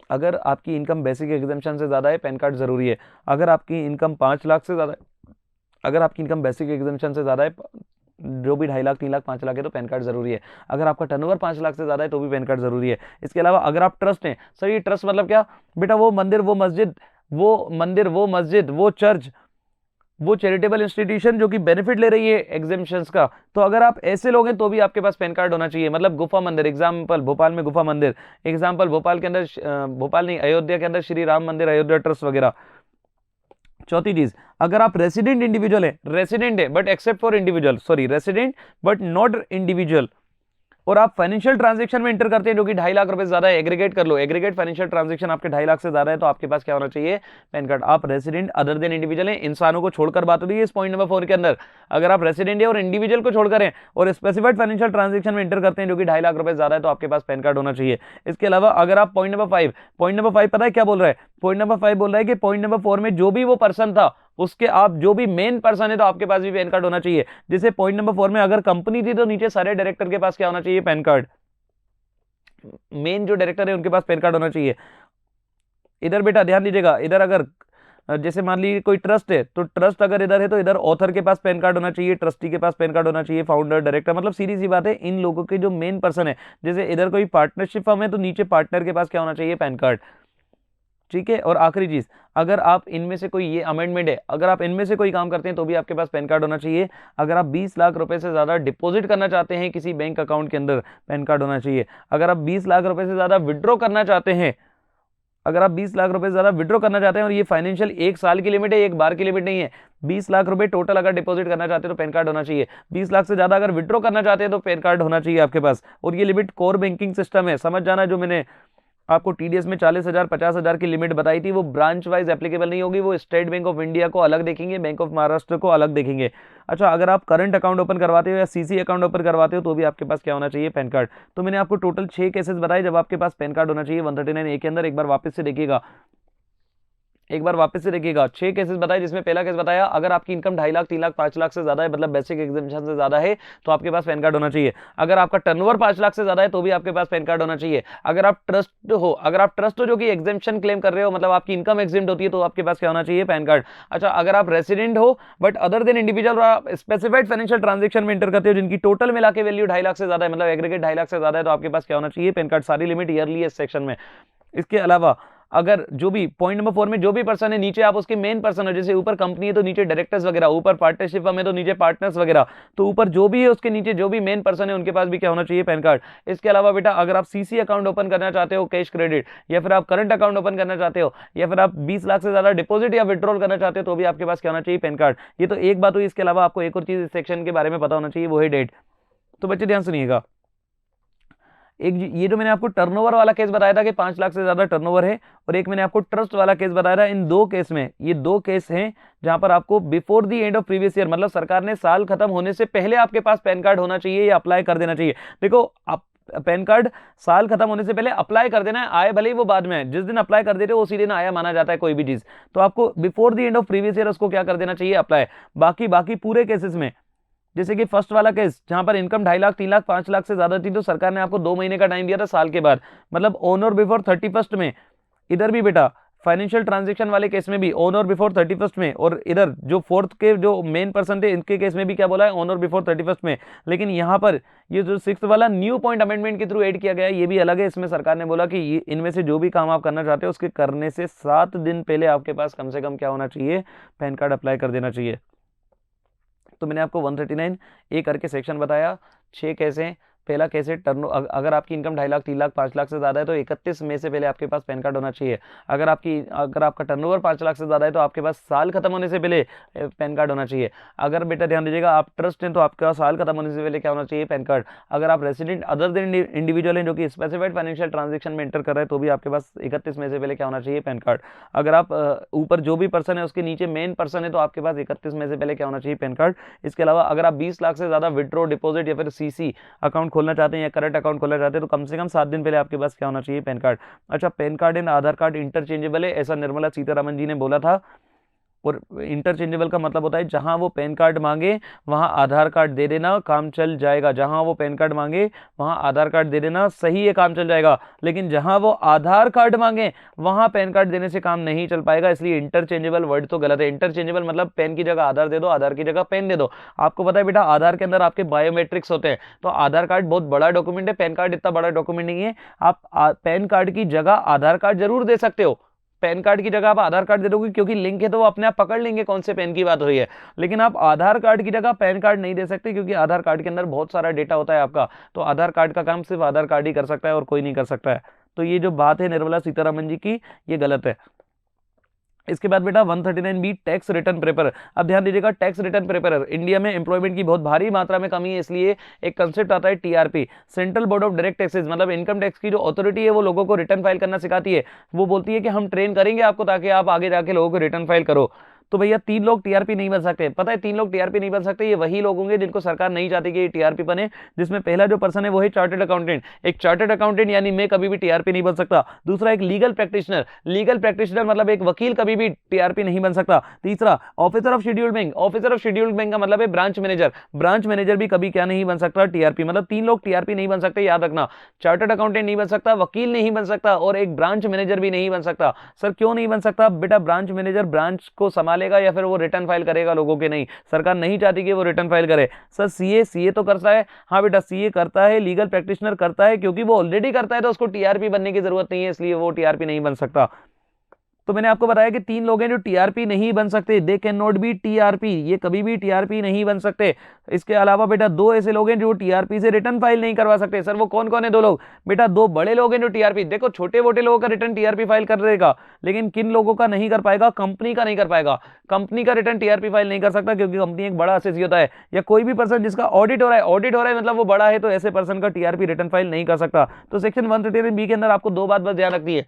अगर आपकी इनकम बेसिक एग्जामिशन से ज्यादा है पैन कार्ड जरूरी है। अगर आपकी इनकम 5 लाख से ज्यादा है, अगर आपकी इनकम बेसिक एग्जामिशन से ज्यादा है जो भी 2.5 लाख 3 लाख 5 लाख है तो पैन कार्ड जरूरी है। अगर आपका टर्नओवर 5 लाख से ज्यादा है तो भी पैन कार्ड जरूरी है। इसके अलावा अगर आप ट्रस्ट हैं, सर ये ट्रस्ट मतलब क्या बेटा, वो मंदिर वो मस्जिद वो चर्च वो चैरिटेबल इंस्टीट्यूशन जो कि बेनिफिट ले रही है एग्जेम्पशंस का, तो अगर आप ऐसे लोग हैं तो भी आपके पास पैन कार्ड होना चाहिए। मतलब गुफा मंदिर, एग्जाम्पल भोपाल में गुफा मंदिर, एग्जाम्पल भोपाल के अंदर भोपाल नहीं अयोध्या के अंदर श्री राम मंदिर अयोध्या ट्रस्ट वगैरह। चौथी चीज, अगर आप रेसिडेंट इंडिविजुअल है, रेसिडेंट है but except for individual, sorry resident but not individual, और आप फाइनेंशियल ट्रांजैक्शन में इंटर करते हैं जो कि 2.5 लाख रुपए से ज्यादा है, एग्रीगेट कर लो, एग्रीगेट फाइनेंशियल ट्रांजैक्शन आपके 2.5 लाख से ज्यादा है तो आपके पास क्या होना चाहिए, पैन कार्ड। आप रेसिडेंट अदर देन इंडिविजुअल है, इंसानों को छोड़कर बात हो रही है इस पॉइंट नंबर 4 के अंदर। अगर आप रेसिडेंट है और इंडिविजुअल को छोड़कर हैं और स्पेसिफाइड फाइनेंशियल ट्रांजैक्शन में इंटर करते हैं जो कि 2.5 लाख रुपए ज्यादा है तो आपके पास पैन कार्ड होना चाहिए। इसके अलावा अगर आप पॉइंट नंबर 5 पता है क्या बोल रहा है, पॉइंट नंबर 5 बोल रहा है कि पॉइंट नंबर 4 में जो भी वो पर्सन था उसके आप जो भी मेन पर्सन है तो आपके पास भी पैन कार्ड होना चाहिए। जैसे पॉइंट नंबर 4 में अगर कंपनी थी तो नीचे सारे डायरेक्टर के पास क्या होना चाहिए, पैन कार्ड। मेन जो डायरेक्टर है उनके पास पैन कार्ड होना चाहिए। इधर बेटा ध्यान दीजिएगा, इधर अगर जैसे मान लीजिए कोई ट्रस्ट है तो ट्रस्ट अगर इधर है तो इधर ऑथर के पास पैन कार्ड होना चाहिए, ट्रस्टी के पास पैन कार्ड होना चाहिए, फाउंडर डायरेक्टर, मतलब सीधी सी बात है इन लोगों के जो मेन पर्सन है। जैसे इधर कोई पार्टनरशिप फर्म है तो नीचे पार्टनर के पास क्या होना चाहिए, पैन कार्ड। ठीक है, और आखिरी चीज, अगर आप इनमें से कोई, ये अमेंडमेंट है, अगर आप इनमें से कोई काम करते हैं तो भी आपके पास पैन कार्ड होना चाहिए। अगर आप 20 लाख रुपए से ज्यादा डिपॉजिट करना चाहते हैं किसी बैंक अकाउंट के अंदर, पैन कार्ड होना चाहिए। अगर आप 20 लाख रुपए से ज्यादा विड्रॉ करना चाहते हैं, अगर आप 20 लाख रुपए से ज्यादा विड्रॉ करना चाहते हैं, और ये फाइनेंशियल 1 साल की लिमिट है, 1 बार की लिमिट नहीं है, 20 लाख रुपए टोटल अगर डिपॉजिट करना चाहते हैं तो पैन कार्ड होना चाहिए। 20 लाख से ज्यादा अगर विड्रॉ करना चाहते हैं तो पैन कार्ड होना चाहिए आपके पास। और ये लिमिट कोर बैंकिंग सिस्टम है, समझ जाना, जो मैंने आपको टीडीएस में 40,000 50,000 की लिमिट बताई थी वो ब्रांच वाइज एप्लीकेबल नहीं होगी, वो स्टेट बैंक ऑफ इंडिया को अलग देखेंगे, बैंक ऑफ महाराष्ट्र को अलग देखेंगे। अच्छा, अगर आप करंट अकाउंट ओपन करवाते हो या सीसी अकाउंट ओपन करवाते हो तो भी आपके पास क्या होना चाहिए, पैन कार्ड। तो मैंने आपको टोटल 6 केसेस बताए जब आपके पास पैन कार्ड होना चाहिए 139A के अंदर। एक बार वापस से देखिएगा, 6 केसेस बताए, जिसमें पहला केस बताया अगर आपकी इनकम 2.5 लाख 3 लाख 5 लाख से ज्यादा है, मतलब बेसिक एग्जेम्पशन से ज्यादा है तो आपके पास पैन कार्ड होना चाहिए। अगर आपका टर्नओवर 5 लाख से ज्यादा है तो भी आपके पास पैन कार्ड होना चाहिए। अगर आप ट्रस्ट हो जो कि एग्जेम्पशन क्लेम कर रहे हो, मतलब आपकी इनकम एग्जेम्प्ट होती है तो आपके पास क्या होना चाहिए, पैन कार्ड। अच्छा, अगर आप रेसिडेंट हो बट अदर देन इंडिविजुअल और स्पेसिफाइड फाइनेंशियल ट्रांजेक्शन में इंटर करते हो जिनकी टोटल मिला के वैल्यू 2.5 लाख से ज्यादा है, मतलब एग्रीगेट 2.5 लाख से ज्यादा है तो आपके पास क्या होना चाहिए, पैन कार्ड। सारी लिमिट ईयरली है इस सेक्शन में। इसके अलावा अगर जो भी पॉइंट नंबर 4 में जो भी पर्सन है, नीचे आप उसके मेन पर्सन हो, जैसे ऊपर कंपनी है तो नीचे डायरेक्टर्स वगैरह, ऊपर पार्टनरशिप फर्म है तो नीचे पार्टनर्स वगैरह, तो ऊपर जो भी है उसके नीचे जो भी मेन पर्सन है उनके पास भी क्या होना चाहिए, पैन कार्ड। इसके अलावा बेटा अगर आप सीसी अकाउंट ओपन करना चाहते हो, कैश क्रेडिट, या फिर आप करंट अकाउंट ओपन करना चाहते हो, या फिर आप 20 लाख से ज्यादा डिपॉजिट या विड्रॉल करना चाहते हो तो भी आपके पास क्या होना चाहिए, पैन कार्ड। ये तो एक बात हुई। इसके अलावा आपको एक और चीज इस सेक्शन के बारे में पता होना चाहिए, वो है डेट। तो बच्चे ध्यान सुनिएगा, एक ये जो मैंने आपको टर्नओवर वाला केस बताया था कि 5 लाख से ज्यादा टर्नओवर है, और एक मैंने आपको ट्रस्ट वाला केस बताया था, इन दो केस में, ये 2 केस हैं जहां पर आपको before the end of previous year, मतलब सरकार ने साल खत्म होने से पहले आपके पास पैन कार्ड होना चाहिए या अप्लाई कर देना चाहिए। देखो, आप पैन कार्ड साल खत्म होने से पहले अप्लाई कर देना है, आए भले ही वो बाद में, जिस दिन अप्लाई कर देते हो उसी दिन आया माना जाता है कोई भी चीज, तो आपको before the end of previous year उसको क्या कर देना चाहिए, अप्लाई। बाकी पूरे केसेस में, जैसे कि फर्स्ट वाला केस जहां पर इनकम 2.5 लाख 3 लाख 5 लाख से ज्यादा थी तो सरकार ने आपको 2 महीने का टाइम दिया था साल के बाद, मतलब ऑन और बिफोर 31st में। इधर भी बेटा फाइनेंशियल ट्रांजैक्शन वाले केस में भी ऑन और बिफोर 31st में, और इधर जो फोर्थ के जो मेन पर्सन थे इनके केस में भी क्या बोला है, ऑन और बिफोर 31st में। लेकिन यहाँ पर ये जो 6th वाला न्यू पॉइंट अमेंडमेंट के थ्रू ऐड किया गया है, ये भी अलग है। इसमें सरकार ने बोला कि इनमें से जो भी काम आप करना चाहते हो उसके करने से 7 दिन पहले आपके पास कम से कम क्या होना चाहिए, पैन कार्ड अप्लाई कर देना चाहिए। तो मैंने आपको 139A करके सेक्शन बताया, 6 केस हैं। पहला केस है अगर आपकी इनकम 2.5 लाख 3 लाख 5 लाख से ज्यादा है तो 31 मई से पहले आपके पास पैन कार्ड होना चाहिए। अगर आपका टर्नओवर 5 लाख से ज्यादा है तो आपके पास साल खत्म होने से पहले पैन कार्ड होना चाहिए। अगर बेटा ध्यान दीजिएगा आप ट्रस्ट हैं तो आपका साल खत्म होने से पहले क्या होना चाहिए, पैन कार्ड। अगर आप रेसिडेंट अदर देन इंडिविजुअल हैं जो कि स्पेसिफाइड फाइनेंशियल ट्रांजेक्शन में एंटर कर रहे हैं तो भी आपके पास 31 मई से पहले क्या होना चाहिए, पैन कार्ड। अगर आप ऊपर जो भी पर्सन है उसके नीचे मेन पर्सन है तो आपके पास 31 मई से पहले क्या होना चाहिए, पैन कार्ड। इसके अलावा अगर आप 20 लाख से ज्यादा विड्रॉ, डिपॉजिट या फिर सीसी अकाउंट खोलना चाहते हैं या करंट अकाउंट खोलना चाहते हैं तो कम से कम 7 दिन पहले आपके पास क्या होना चाहिए, पैन कार्ड। अच्छा, pan card and Aadhaar card interchangeable है, ऐसा निर्मला सीतारमन जी ने बोला था। और इंटरचेंजेबल का मतलब होता है जहां वो पैन कार्ड मांगे वहां आधार कार्ड दे देना, काम चल जाएगा। जहां वो पैन कार्ड मांगे वहां आधार कार्ड दे देना, सही है, काम चल जाएगा। लेकिन जहां वो आधार कार्ड मांगे वहां पैन कार्ड देने से काम नहीं चल पाएगा। इसलिए इंटरचेंजेबल वर्ड तो गलत है। इंटरचेंजेबल मतलब पेन की जगह आधार दे दो, आधार की जगह पेन दे दो। आपको पता है बेटा आधार के अंदर आपके बायोमेट्रिक्स होते हैं, तो आधार कार्ड बहुत बड़ा डॉक्यूमेंट है, पैन कार्ड इतना बड़ा डॉक्यूमेंट नहीं है। आप पैन कार्ड की जगह आधार कार्ड जरूर दे सकते हो। पैन कार्ड की जगह आप आधार कार्ड दे दोगे क्योंकि लिंक है तो वो अपने आप पकड़ लेंगे कौन से पेन की बात हुई है। लेकिन आप आधार कार्ड की जगह पैन कार्ड नहीं दे सकते क्योंकि आधार कार्ड के अंदर बहुत सारा डेटा होता है आपका। तो आधार कार्ड का काम सिर्फ आधार कार्ड ही कर सकता है और कोई नहीं कर सकता है। तो ये जो बात है निर्मला सीतारमण जी की, ये गलत है। इसके बाद बेटा 139B टैक्स रिटर्न प्रेपर। अब ध्यान दीजिएगा, टैक्स रिटर्न प्रेपर इंडिया में एम्प्लॉयमेंट की बहुत भारी मात्रा में कमी है, इसलिए एक कंसेप्ट आता है TRP, central board of direct taxes, मतलब इनकम टैक्स की जो अथॉरिटी है वो लोगों को रिटर्न फाइल करना सिखाती है। वो बोलती है कि हम ट्रेन करेंगे आपको ताकि आप आगे जाके लोगों को रिटर्न फाइल करो। तो भैया 3 लोग टीआरपी नहीं बन सकते। पता है 3 लोग टीआरपी नहीं बन सकते, ये वही लोग होंगे जिनको सरकार नहीं चाहती कि ये टीआरपी बने, जिसमें पहला जो पर्सन है वो है चार्टर्ड अकाउंटेंट। एक चार्टर्ड अकाउंटेंट यानी मैं कभी भी टीआरपी नहीं बन सकता। दूसरा एक लीगल प्रैक्टिशनर, लीगल प्रैक्टिशनर मतलब एक वकील कभी भी टीआरपी नहीं बन सकता। तीसरा officer of scheduled bank, officer of scheduled bank का मतलब है ब्रांच मैनेजर, ब्रांच मैनेजर भी कभी क्या नहीं बन सकता टीआरपी। मतलब 3 लोग टीआरपी नहीं बन सकते, याद रखना। चार्टर्ड अकाउंटेंट नहीं बन सकता, वकील नहीं बन सकता और एक ब्रांच मैनेजर भी नहीं बन सकता। सर क्यों नहीं बन सकता? बेटा ब्रांच मैनेजर ब्रांच को संभालेगा या फिर वो रिटर्न फाइल करेगा लोगों के? नहीं, सरकार नहीं चाहती कि वो रिटर्न फाइल करे। सर सीए तो करता है, हाँ बेटा सीए करता है, लीगल प्रैक्टिशनर करता है, क्योंकि वो ऑलरेडी करता है तो उसको टीआरपी बनने की जरूरत नहीं है, इसलिए वो टीआरपी नहीं बन सकता। तो मैंने आपको बताया कि 3 लोग हैं जो टीआरपी नहीं बन सकते, they can not be TRP, ये कभी भी टीआरपी नहीं बन सकते। इसके अलावा बेटा 2 ऐसे लोग हैं जो टीआरपी से रिटर्न फाइल नहीं करवा सकते। सर वो कौन कौन है 2 लोग? बेटा 2 बड़े लोग हैं जो टीआरपी, देखो छोटे मोटे लोगों का रिटर्न टीआरपी फाइल कर देगा, लेकिन किन लोगों का नहीं कर पाएगा? कंपनी का नहीं कर पाएगा। कंपनी का रिटर्न टीआरपी फाइल नहीं कर सकता क्योंकि कंपनी एक बड़ा असेसी होता है। या कोई भी पर्सन जिसका ऑडिट हो रहा है, ऑडिट हो रहा है मतलब वो बड़ा है, तो ऐसे पर्सन का टीआरपी रिटर्न फाइल नहीं कर सकता। तो सेक्शन 139B के अंदर आपको 2 बात बस ध्यान रखनी है,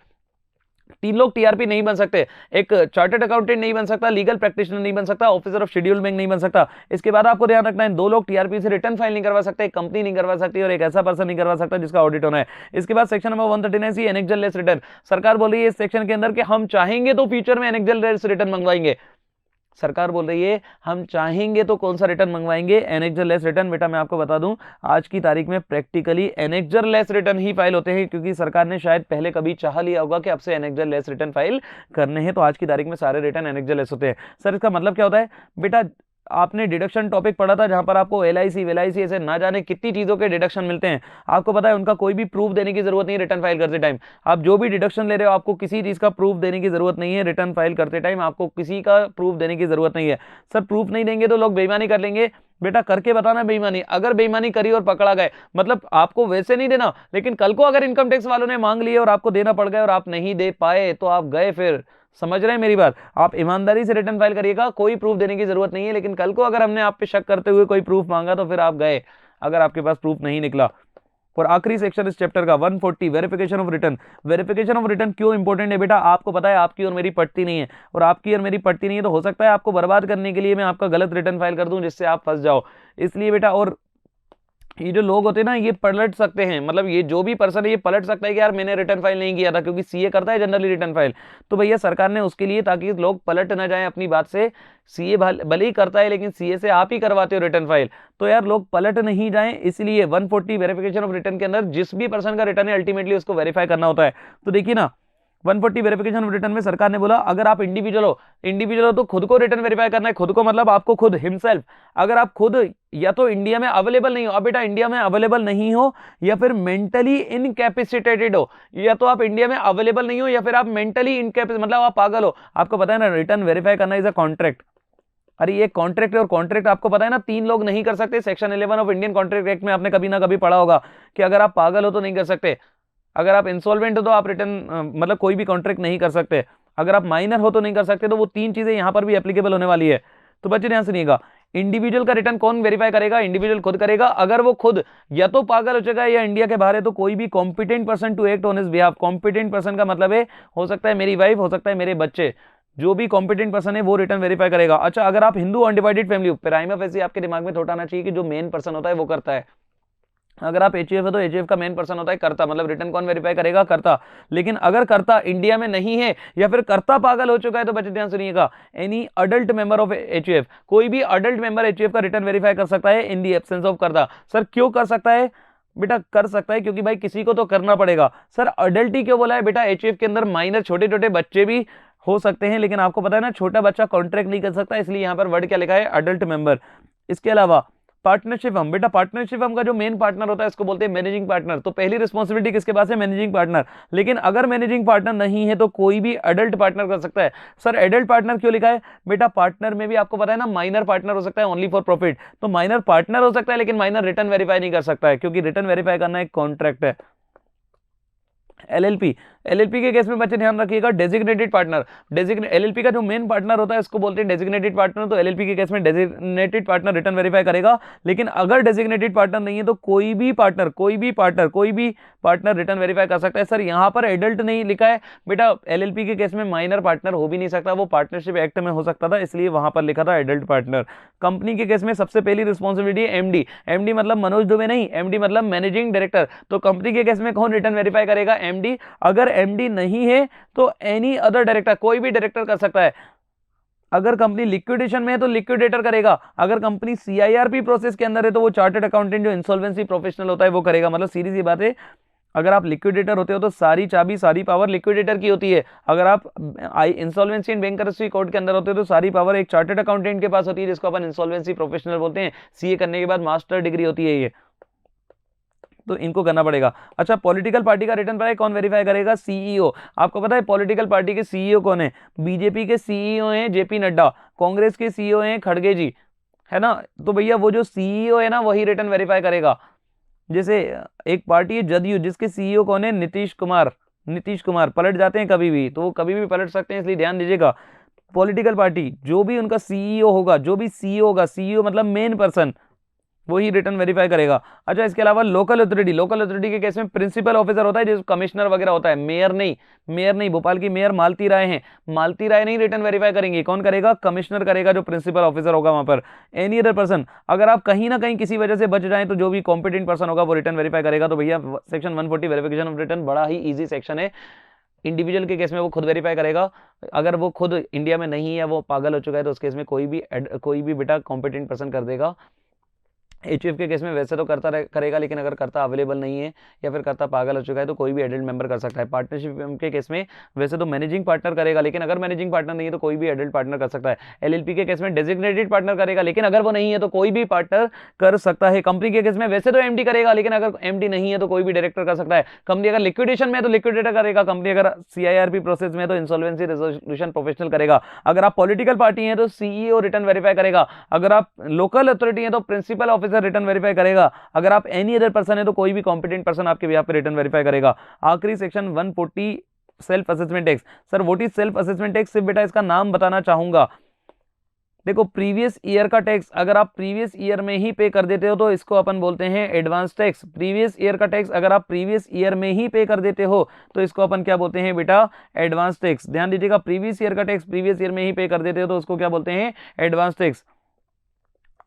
3 लोग टीआरपी नहीं बन सकते, एक चार्टर्ड अकाउंटेंट नहीं बन सकता, लीगल प्रैक्टिशनर नहीं बन सकता, ऑफिसर ऑफ शेड्यूल्ड बैंक नहीं बन सकता। इसके बाद आपको ध्यान रखना है 2 लोग टीआरपी से रिटर्न फाइल नहीं करवा सकते, एक कंपनी नहीं करवा सकती और एक ऐसा पर्सन नहीं करवा सकता जिसका ऑडिट होना है। इसके बाद section number 139C annexure less return. सरकार बोल रही है इस सेक्शन के अंदर कि हम चाहेंगे तो फ्यूचर में एनेक्जल लेस रिटर्न मंगवाएंगे। सरकार बोल रही है हम चाहेंगे तो कौन सा रिटर्न मंगवाएंगे? Annexure less return. बेटा मैं आपको बता दूं आज की तारीख में प्रैक्टिकली एनेक्जर लेस रिटर्न ही फाइल होते हैं, क्योंकि सरकार ने शायद पहले कभी चाह लिया होगा कि अब से एनेक्जर लेस रिटर्न फाइल करने हैं, तो आज की तारीख में सारे रिटर्न एनेक्जर लेस होते हैं। सर इसका मतलब क्या होता है? बेटा आपने डिडक्शन टॉपिक पढ़ा था जहां पर आपको एलआईसी वेलआईसी ऐसे ना जाने कितनी चीजों के डिडक्शन मिलते हैं। आपको पता है उनका कोई भी प्रूफ देने की जरूरत नहीं है रिटर्न फाइल करते टाइम। आप जो भी डिडक्शन ले रहे हो आपको किसी चीज का प्रूफ देने की जरूरत नहीं है रिटर्न फाइल करते टाइम, आपको किसी का प्रूफ देने की जरूरत नहीं है। सर प्रूफ नहीं देंगे तो लोग बेईमानी कर लेंगे। बेटा करके बताना बेईमानी, अगर बेईमानी करी और पकड़ा गए, मतलब आपको वैसे नहीं देना, लेकिन कल को अगर इनकम टैक्स वालों ने मांग लिए और आपको देना पड़ गया और आप नहीं दे पाए तो आप गए। फिर समझ रहे हैं मेरी बात? आप ईमानदारी से रिटर्न फाइल करिएगा, कोई प्रूफ देने की जरूरत नहीं है, लेकिन कल को अगर हमने आप पे शक करते हुए कोई प्रूफ मांगा तो फिर आप गए, अगर आपके पास प्रूफ नहीं निकला। और आखिरी सेक्शन इस चैप्टर का 140 verification of return. Verification of return क्यों इंपॉर्टेंट है बेटा? आपको पता है आपकी और मेरी पटती नहीं है, और आपकी और मेरी पटती नहीं है तो हो सकता है आपको बर्बाद करने के लिए मैं आपका गलत रिटर्न फाइल कर दूं जिससे आप फंस जाओ। इसलिए बेटा, और ये जो लोग होते हैं ना ये पलट सकते हैं, मतलब ये जो भी पर्सन है ये पलट सकता है कि यार मैंने रिटर्न फाइल नहीं किया था, क्योंकि सीए करता है जनरली रिटर्न फाइल। तो भैया सरकार ने उसके लिए, ताकि लोग पलट ना जाएं अपनी बात से, सीए भले ही करता है लेकिन सीए से आप ही करवाते हो रिटर्न फाइल, तो यार लोग पलट नहीं जाएं, इसलिए 140 वेरिफिकेशन ऑफ रिटर्न के अंदर जिस भी पर्सन का रिटर्न है अल्टीमेटली उसको वेरीफाई करना होता है। तो देखिए ना 140 वेरिफिकेशन ऑफ रिटर्न में सरकार ने बोला अगर आप इंडिविजुअल हो तो खुद को रिटर्न वेरीफाई करना है। खुद को मतलब आपको खुद हिमसेल्फ, अगर आप खुद या तो इंडिया में अवेलेबल नहीं हो, अब बेटा इंडिया में अवेलेबल नहीं हो या फिर मेंटली इनकैपेसिटेटेड हो, या तो आप इंडिया में अवेलेबल नहीं हो या फिर आप मेंटली इनकैपेसिटेटेड मतलब आप पागल हो। आपको पता है ना रिटर्न वेरीफाई करना इज अ कॉन्ट्रैक्ट। अरे ये कॉन्ट्रैक्ट है, और कॉन्ट्रैक्ट आपको पता है ना 3 लोग नहीं कर सकते। Section 11 of Indian contract act में आपने कभी ना कभी पढ़ा होगा कि अगर आप पागल हो तो नहीं कर सकते, अगर आप इंसॉल्वेंट हो तो आप रिटर्न मतलब कोई भी कॉन्ट्रैक्ट नहीं कर सकते, अगर आप माइनर हो तो नहीं कर सकते। तो वो 3 चीजें यहां पर भी एप्लीकेबल होने वाली है। तो बच्चे ध्यान सुनिएगा, इंडिविजुअल का रिटर्न कौन वेरीफाई करेगा? इंडिविजुअल खुद करेगा। अगर वो खुद या तो पागल हो चुका है या इंडिया के बाहर है तो कोई भी competent person to act on his behalf. Competent person का मतलब है हो सकता है मेरी वाइफ, हो सकता है मेरे बच्चे, जो भी कॉम्पिटेंट पर्सन है वो रिटर्न वेरीफाई करेगा। अच्छा अगर आप हिंदू अनडिवाइडेड फैमिली हो, प्राइमा फेसी आपके दिमाग में थोड़ा आना चाहिए कि जो मेन पर्सन होता है वो करता है। अगर आप एचयूएफ है तो एचयूएफ का मेन पर्सन होता है कर्ता, मतलब रिटर्न कौन वेरीफाई करेगा? कर्ता। लेकिन अगर कर्ता इंडिया में नहीं है या फिर कर्ता पागल हो चुका है तो बच्चे ध्यान सुनिएगा, any adult member of HUF, कोई भी अडल्ट मेंबर एचयूएफ का रिटर्न वेरीफाई कर सकता है इन दी एब्सेंस ऑफ कर्ता। सर क्यों कर सकता है? बेटा कर सकता है क्योंकि भाई किसी को तो करना पड़ेगा। सर अडल्ट ही क्यों बोला है? बेटा एचयूएफ के अंदर माइनर छोटे छोटे बच्चे भी हो सकते हैं, लेकिन आपको पता है ना छोटा बच्चा कॉन्ट्रैक्ट नहीं कर सकता, इसलिए यहां पर वर्ड क्या लिखा है? Adult member. इसके अलावा पार्टनरशिप हम, बेटा पार्टनरशिप हम का जो मेन पार्टनर होता है इसको बोलते हैं मैनेजिंग पार्टनर। तो पहली रिस्पॉन्सिबिलिटी किसके पास है? Managing partner. लेकिन अगर मैनेजिंग पार्टनर नहीं है तो कोई भी एडल्ट पार्टनर कर सकता है। सर एडल्ट पार्टनर क्यों लिखा है? बेटा पार्टनर में भी आपको पता है ना माइनर पार्टनर हो सकता है ओनली फॉर प्रॉफिट, तो माइनर पार्टनर हो सकता है लेकिन माइनर रिटर्न वेरीफाई नहीं कर सकता है, क्योंकि रिटर्न वेरीफाई करना एक कॉन्ट्रैक्ट है। एलएलपी, एलएलपी के केस में बच्चे ध्यान रखिएगा डेजिग्नेटेड पार्टनर, एलएलपी का जो मेन पार्टनर होता है इसको बोलते हैं डेजिग्नेटेड पार्टनर। तो एलएलपी के केस में डेजिग्नेटेड पार्टनर रिटर्न वेरीफाई करेगा, लेकिन अगर डेजिग्नेटेड पार्टनर नहीं है तो कोई भी पार्टनर रिटर्न वेरीफाई कर सकता है। सर यहां पर एडल्ट नहीं लिखा है, बेटा एलएलपी के केस में माइनर पार्टनर हो भी नहीं सकता, वो पार्टनरशिप एक्ट में हो सकता था, इसलिए वहां पर लिखा था एडल्ट पार्टनर। कंपनी के केस में सबसे पहली रिस्पॉन्सिबिलिटी है एमडी, एमडी मतलब मनोज दुबे नहीं, एमडी मतलब मैनेजिंग डायरेक्टर। तो कंपनी के केस में कौन रिटर्न वेरीफाई करेगा? एमडी। अगर एमडी नहीं है तो एनी अदर डायरेक्टर, कोई भी डायरेक्टर कर सकता है। अगर कंपनी लिक्विडेशन में है तो लिक्विडेटर करेगा। अगर कंपनी सीआईआरपी प्रोसेस के अंदर है तो वो चार्टर्ड अकाउंटेंट जो इंसॉल्वेंसी प्रोफेशनल होता है वो करेगा। मतलब सीधी सी बात है, अगर आप लिक्विडेटर होते हो तो सारी चाबी सारी पावर लिक्विडेटर की होती है। अगर आप इंसॉल्वेंसी एंड बैंकरप्सी कोर्ट के अंदर होते हो तो सारी पावर एक चार्टर्ड अकाउंटेंट के पास होती है, जिसको अपन इंसॉल्वेंसी प्रोफेशनल बोलते हैं। सीए करने के बाद मास्टर डिग्री होती है ये, तो इनको करना पड़ेगा। अच्छा पॉलिटिकल पार्टी का रिटर्न पर कौन वेरीफाई करेगा? सीईओ। आपको पता है पॉलिटिकल पार्टी के सीईओ कौन है? बीजेपी के सीईओ हैं जेपी नड्डा, कांग्रेस के सीईओ हैं खड़गे जी, है ना। तो भैया वो जो सीईओ है ना वही रिटर्न वेरीफाई करेगा। जैसे एक पार्टी है जदयू, जिसके सीईओ कौन है? नीतीश कुमार। नीतीश कुमार पलट जाते हैं कभी भी, तो वो कभी भी पलट सकते हैं, इसलिए ध्यान दीजिएगा। पॉलिटिकल पार्टी जो भी उनका सीईओ होगा, जो भी सीईओ होगा, सीईओ मतलब मेन पर्सन, वही रिटर्न वेरीफाई करेगा। अच्छा इसके अलावा लोकल अथॉरिटी, लोकल अथॉरिटी के केस में प्रिंसिपल ऑफिसर होता है, जो कमिश्नर वगैरह होता है। मेयर नहीं, मेयर नहीं, भोपाल की मेयर मालती राय हैं, मालती राय नहीं रिटर्न वेरीफाई करेंगे। कौन करेगा? कमिश्नर करेगा, जो प्रिंसिपल ऑफिसर होगा वहां पर। एनी अदर पर्सन, अगर आप कहीं ना कहीं किसी वजह से बच जाए तो जो भी कॉम्पिटेंट पर्सन होगा वो रिटर्न वेरीफाई करेगा। तो भैया सेक्शन 140 वेरिफिकेशन ऑफ रिटर्न बड़ा ही ईजी सेक्शन है। इंडिविजुअल के केस में वो खुद वेरीफाई करेगा, अगर वो खुद इंडिया में नहीं है, वो पागल हो चुका है, तो उस केस में कोई भी बेटा कॉम्पिटेंट पर्सन कर देगा। एचयूएफ के केस में वैसे तो करता करेगा, लेकिन अगर करता अवेलेबल नहीं है या फिर करता पागल हो चुका है तो कोई भी एडल्ट मेंबर कर सकता है। पार्टनरशिप के केस में वैसे तो मैनेजिंग पार्टनर करेगा, लेकिन अगर मैनेजिंग पार्टनर नहीं है तो कोई भी एडल्ट पार्टनर कर सकता है। एलएलपी के केस में डेजिग्नेटेड पार्टनर करेगा, लेकिन अगर वो नहीं है तो कोई भी पार्टनर कर सकता है। कंपनी के केस में वैसे तो एमडी करेगा, लेकिन अगर एमडी नहीं है तो कोई भी डायरेक्टर कर सकता है। कंपनी अगर लिक्विडेशन में है तो लिक्विडेटर करेगा। कंपनी अगर सीआईआरपी प्रोसेस में है तो इंसॉल्वेंसी रेजोल्यूशन प्रोफेशनल करेगा। अगर आप पॉलिटिकल पार्टी है तो सीईओ रिटर्न वेरीफाई करेगा। अगर आप लोकल अथॉरिटी है तो प्रिंसिपल ऑफिसर रिटर्न वेरीफाई करेगा। अगर आप एनी अदर पर्सन है तो कोई भी कॉम्पिटेंट पर्सन आपके बिहाफ पे रिटर्न वेरीफाई करेगा। आखिरी section 140 self assessment tax. Sir what is self assessment tax? सिर्फ बेटा इसका नाम बताना चाहूंगा। देखो प्रीवियस ईयर का टैक्स अगर आप प्रीवियस ईयर में ही पे कर देते हो तो इसको अपन बोलते हैं एडवांस टैक्स। प्रीवियस ईयर का टैक्स अगर आप प्रीवियस ईयर में ही पे कर देते हो तो इसको अपन क्या बोलते हैं बेटा? Advance tax. ध्यान दीजिएगा, प्रीवियस ईयर का टैक्स प्रीवियस ईयर में ही पे कर देते हो तो उसको क्या बोलते हैं? Advance tax.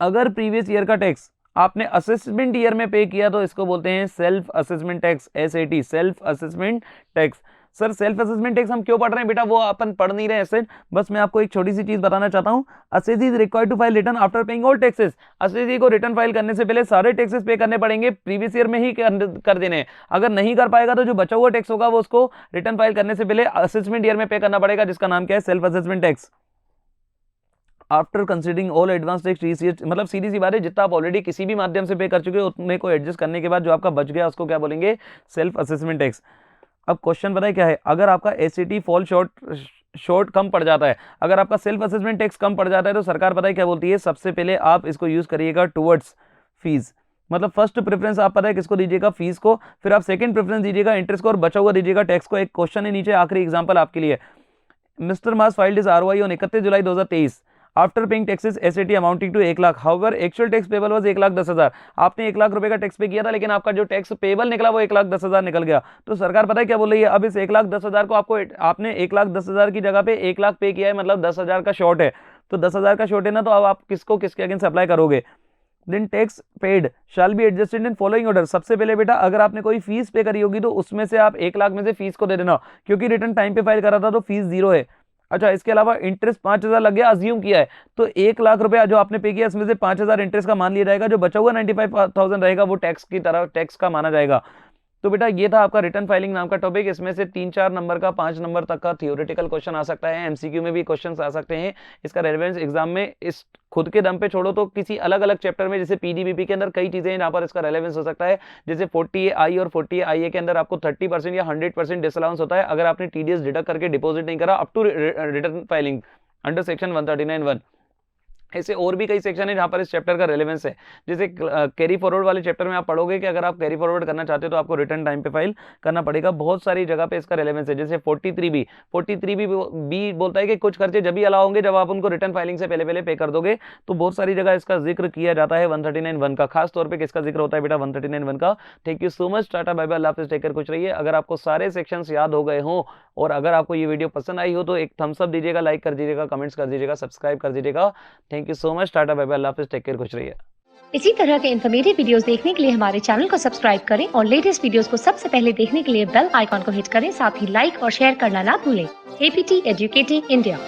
अगर प्रीवियस ईयर का टैक्स आपने असेसमेंट ईयर में पे किया तो इसको बोलते हैं self assessment tax, SAT, self assessment tax. Sir self assessment tax हम क्यों पढ़ रहे हैं बेटा? वो अपन पढ़ नहीं रहे ऐसे, बस मैं आपको एक छोटी सी चीज बताना चाहता हूं। Assessee is required to file return after paying all taxes. Assessee को रिटर्न फाइल करने से पहले सारे टैक्सेस पे करने पड़ेंगे, प्रीवियस ईयर में ही कर देने हैं। अगर नहीं कर पाएगा तो जो बचा हुआ टैक्स होगा वो उसको रिटर्न फाइल करने से पहले असेसमेंट ईयर में पे करना पड़ेगा, जिसका नाम क्या है? Self assessment tax. After considering all advance tax TCS, मतलब सीधी सी बात है, जितना आप ऑलरेडी किसी भी माध्यम से पे कर चुके हो उतने को एडजस्ट करने के बाद जो आपका बच गया उसको क्या बोलेंगे? Self assessment tax. अब क्वेश्चन पता है क्या है? अगर आपका एससीटी फॉल शॉर्ट कम पड़ जाता है, अगर आपका सेल्फ असेसमेंट टैक्स कम पड़ जाता है तो सरकार पता है क्या बोलती है? सबसे पहले आप इसको यूज करिएगा टुवर्ड्स फीस। मतलब फर्स्ट प्रेफरेंस आप पता है किसको दीजिएगा? फीस को। फिर आप सेकंड प्रेफरेंस दीजिएगा इंटरेस्ट को, और बचा हुआ दीजिएगा टैक्स को। एक क्वेश्चन है नीचे, आखिरी एग्जांपल आपके लिए। Mister Mass filed is ROI on 31 July 2023 after paying taxes SAT amounting to 1 lakh. However actual tax payable was 1,10,000। आपने 1 लाख रुपए का टैक्स पे किया था, लेकिन आपका जो टैक्स पेबल निकला वो 1,10,000 निकल गया। तो सरकार पता है क्या बोल रही है? अब इस 1,10,000 को आपने 1,10,000 की जगह पे 1 लाख पे किया है, मतलब 10,000 का शॉर्ट है। तो 10,000 का शॉर्ट है ना, तो अब आप किसको किसके अगेंस्ट अप्लाई करोगे? Then tax paid shall be adjusted in following order. सबसे पहले बेटा अगर आपने कोई फीस पे करी होगी तो उसमें से आप 1 लाख में से फीस को दे देना, क्योंकि रिटर्न टाइम पे फाइल करा था तो फीस 0 है। अच्छा, इसके अलावा इंटरेस्ट 5,000 लग गया, अज्यूम किया है, तो 1 लाख रुपया जो आपने पे किया इसमें से 5,000 इंटरेस्ट का मान लिया जाएगा, जो बचा हुआ 95,000 रहेगा वो टैक्स की तरह टैक्स का माना जाएगा। तो बेटा ये था आपका रिटर्न फाइलिंग नाम का टॉपिक। इसमें से 3-4 नंबर का 5 नंबर तक का थियोरेटिकल क्वेश्चन आ सकता है, एमसीक्यू में भी क्वेश्चंस आ सकते हैं। इसका रेलेवेंस एग्जाम में इस खुद के दम पे छोड़ो तो किसी अलग अलग चैप्टर में, जैसे पीडीबीपी के अंदर कई चीजें हैं जहां पर इसका रेलेवेंस हो सकता है। जैसे 40A आई और 40A IA के अंदर आपको 30% या 100% डिसअलाउंस होता है अगर आपने टीडीएस डिडक्ट करके डिपॉजिट नहीं करा up to return filing under section 139(1). ऐसे और भी कई सेक्शन है जहां पर इस चैप्टर का रेलेवेंस है। जैसे कैरी फॉरवर्ड वाले चैप्टर में आप पढ़ोगे कि अगर आप कैरी फॉरवर्ड करना चाहते हो तो आपको रिटर्न टाइम पे फाइल करना पड़ेगा। बहुत सारी जगह पे इसका रेलेवेंस है। जैसे 43B बी बोलता है कि कुछ खर्चे जब भी अलाउ होंगे जब आप उनको रिटर्न फाइलिंग से पहले पहले पे कर दोगे। तो बहुत सारी जगह इसका जिक्र किया जाता है 139(1) का, खास तौर पर किसका जिक्र होता है बेटा, 139(1) का। Thank you so much, tata bye bye, अल्लाह हाफिज़, टेक केयर, खुश रहिए। अगर आपको सारे सेक्शंस याद हो गए हों और अगर आपको ये वीडियो पसंद आई हो तो एक थम्स अप दीजिएगा, लाइक कर दीजिएगा, कमेंट्स कर दीजिएगा, सब्सक्राइब कर दीजिएगा। Thank you so much, tata bye bye, अल्लाह हाफिज़, टेक केयर, खुश रहिए। इसी तरह के इन्फॉर्मेटिव वीडियोस देखने के लिए हमारे चैनल को सब्सक्राइब करें और लेटेस्ट वीडियोस को सबसे पहले देखने के लिए बेल आइकॉन को हिट करें। साथ ही लाइक और शेयर करना ना भूलें। APT educating India.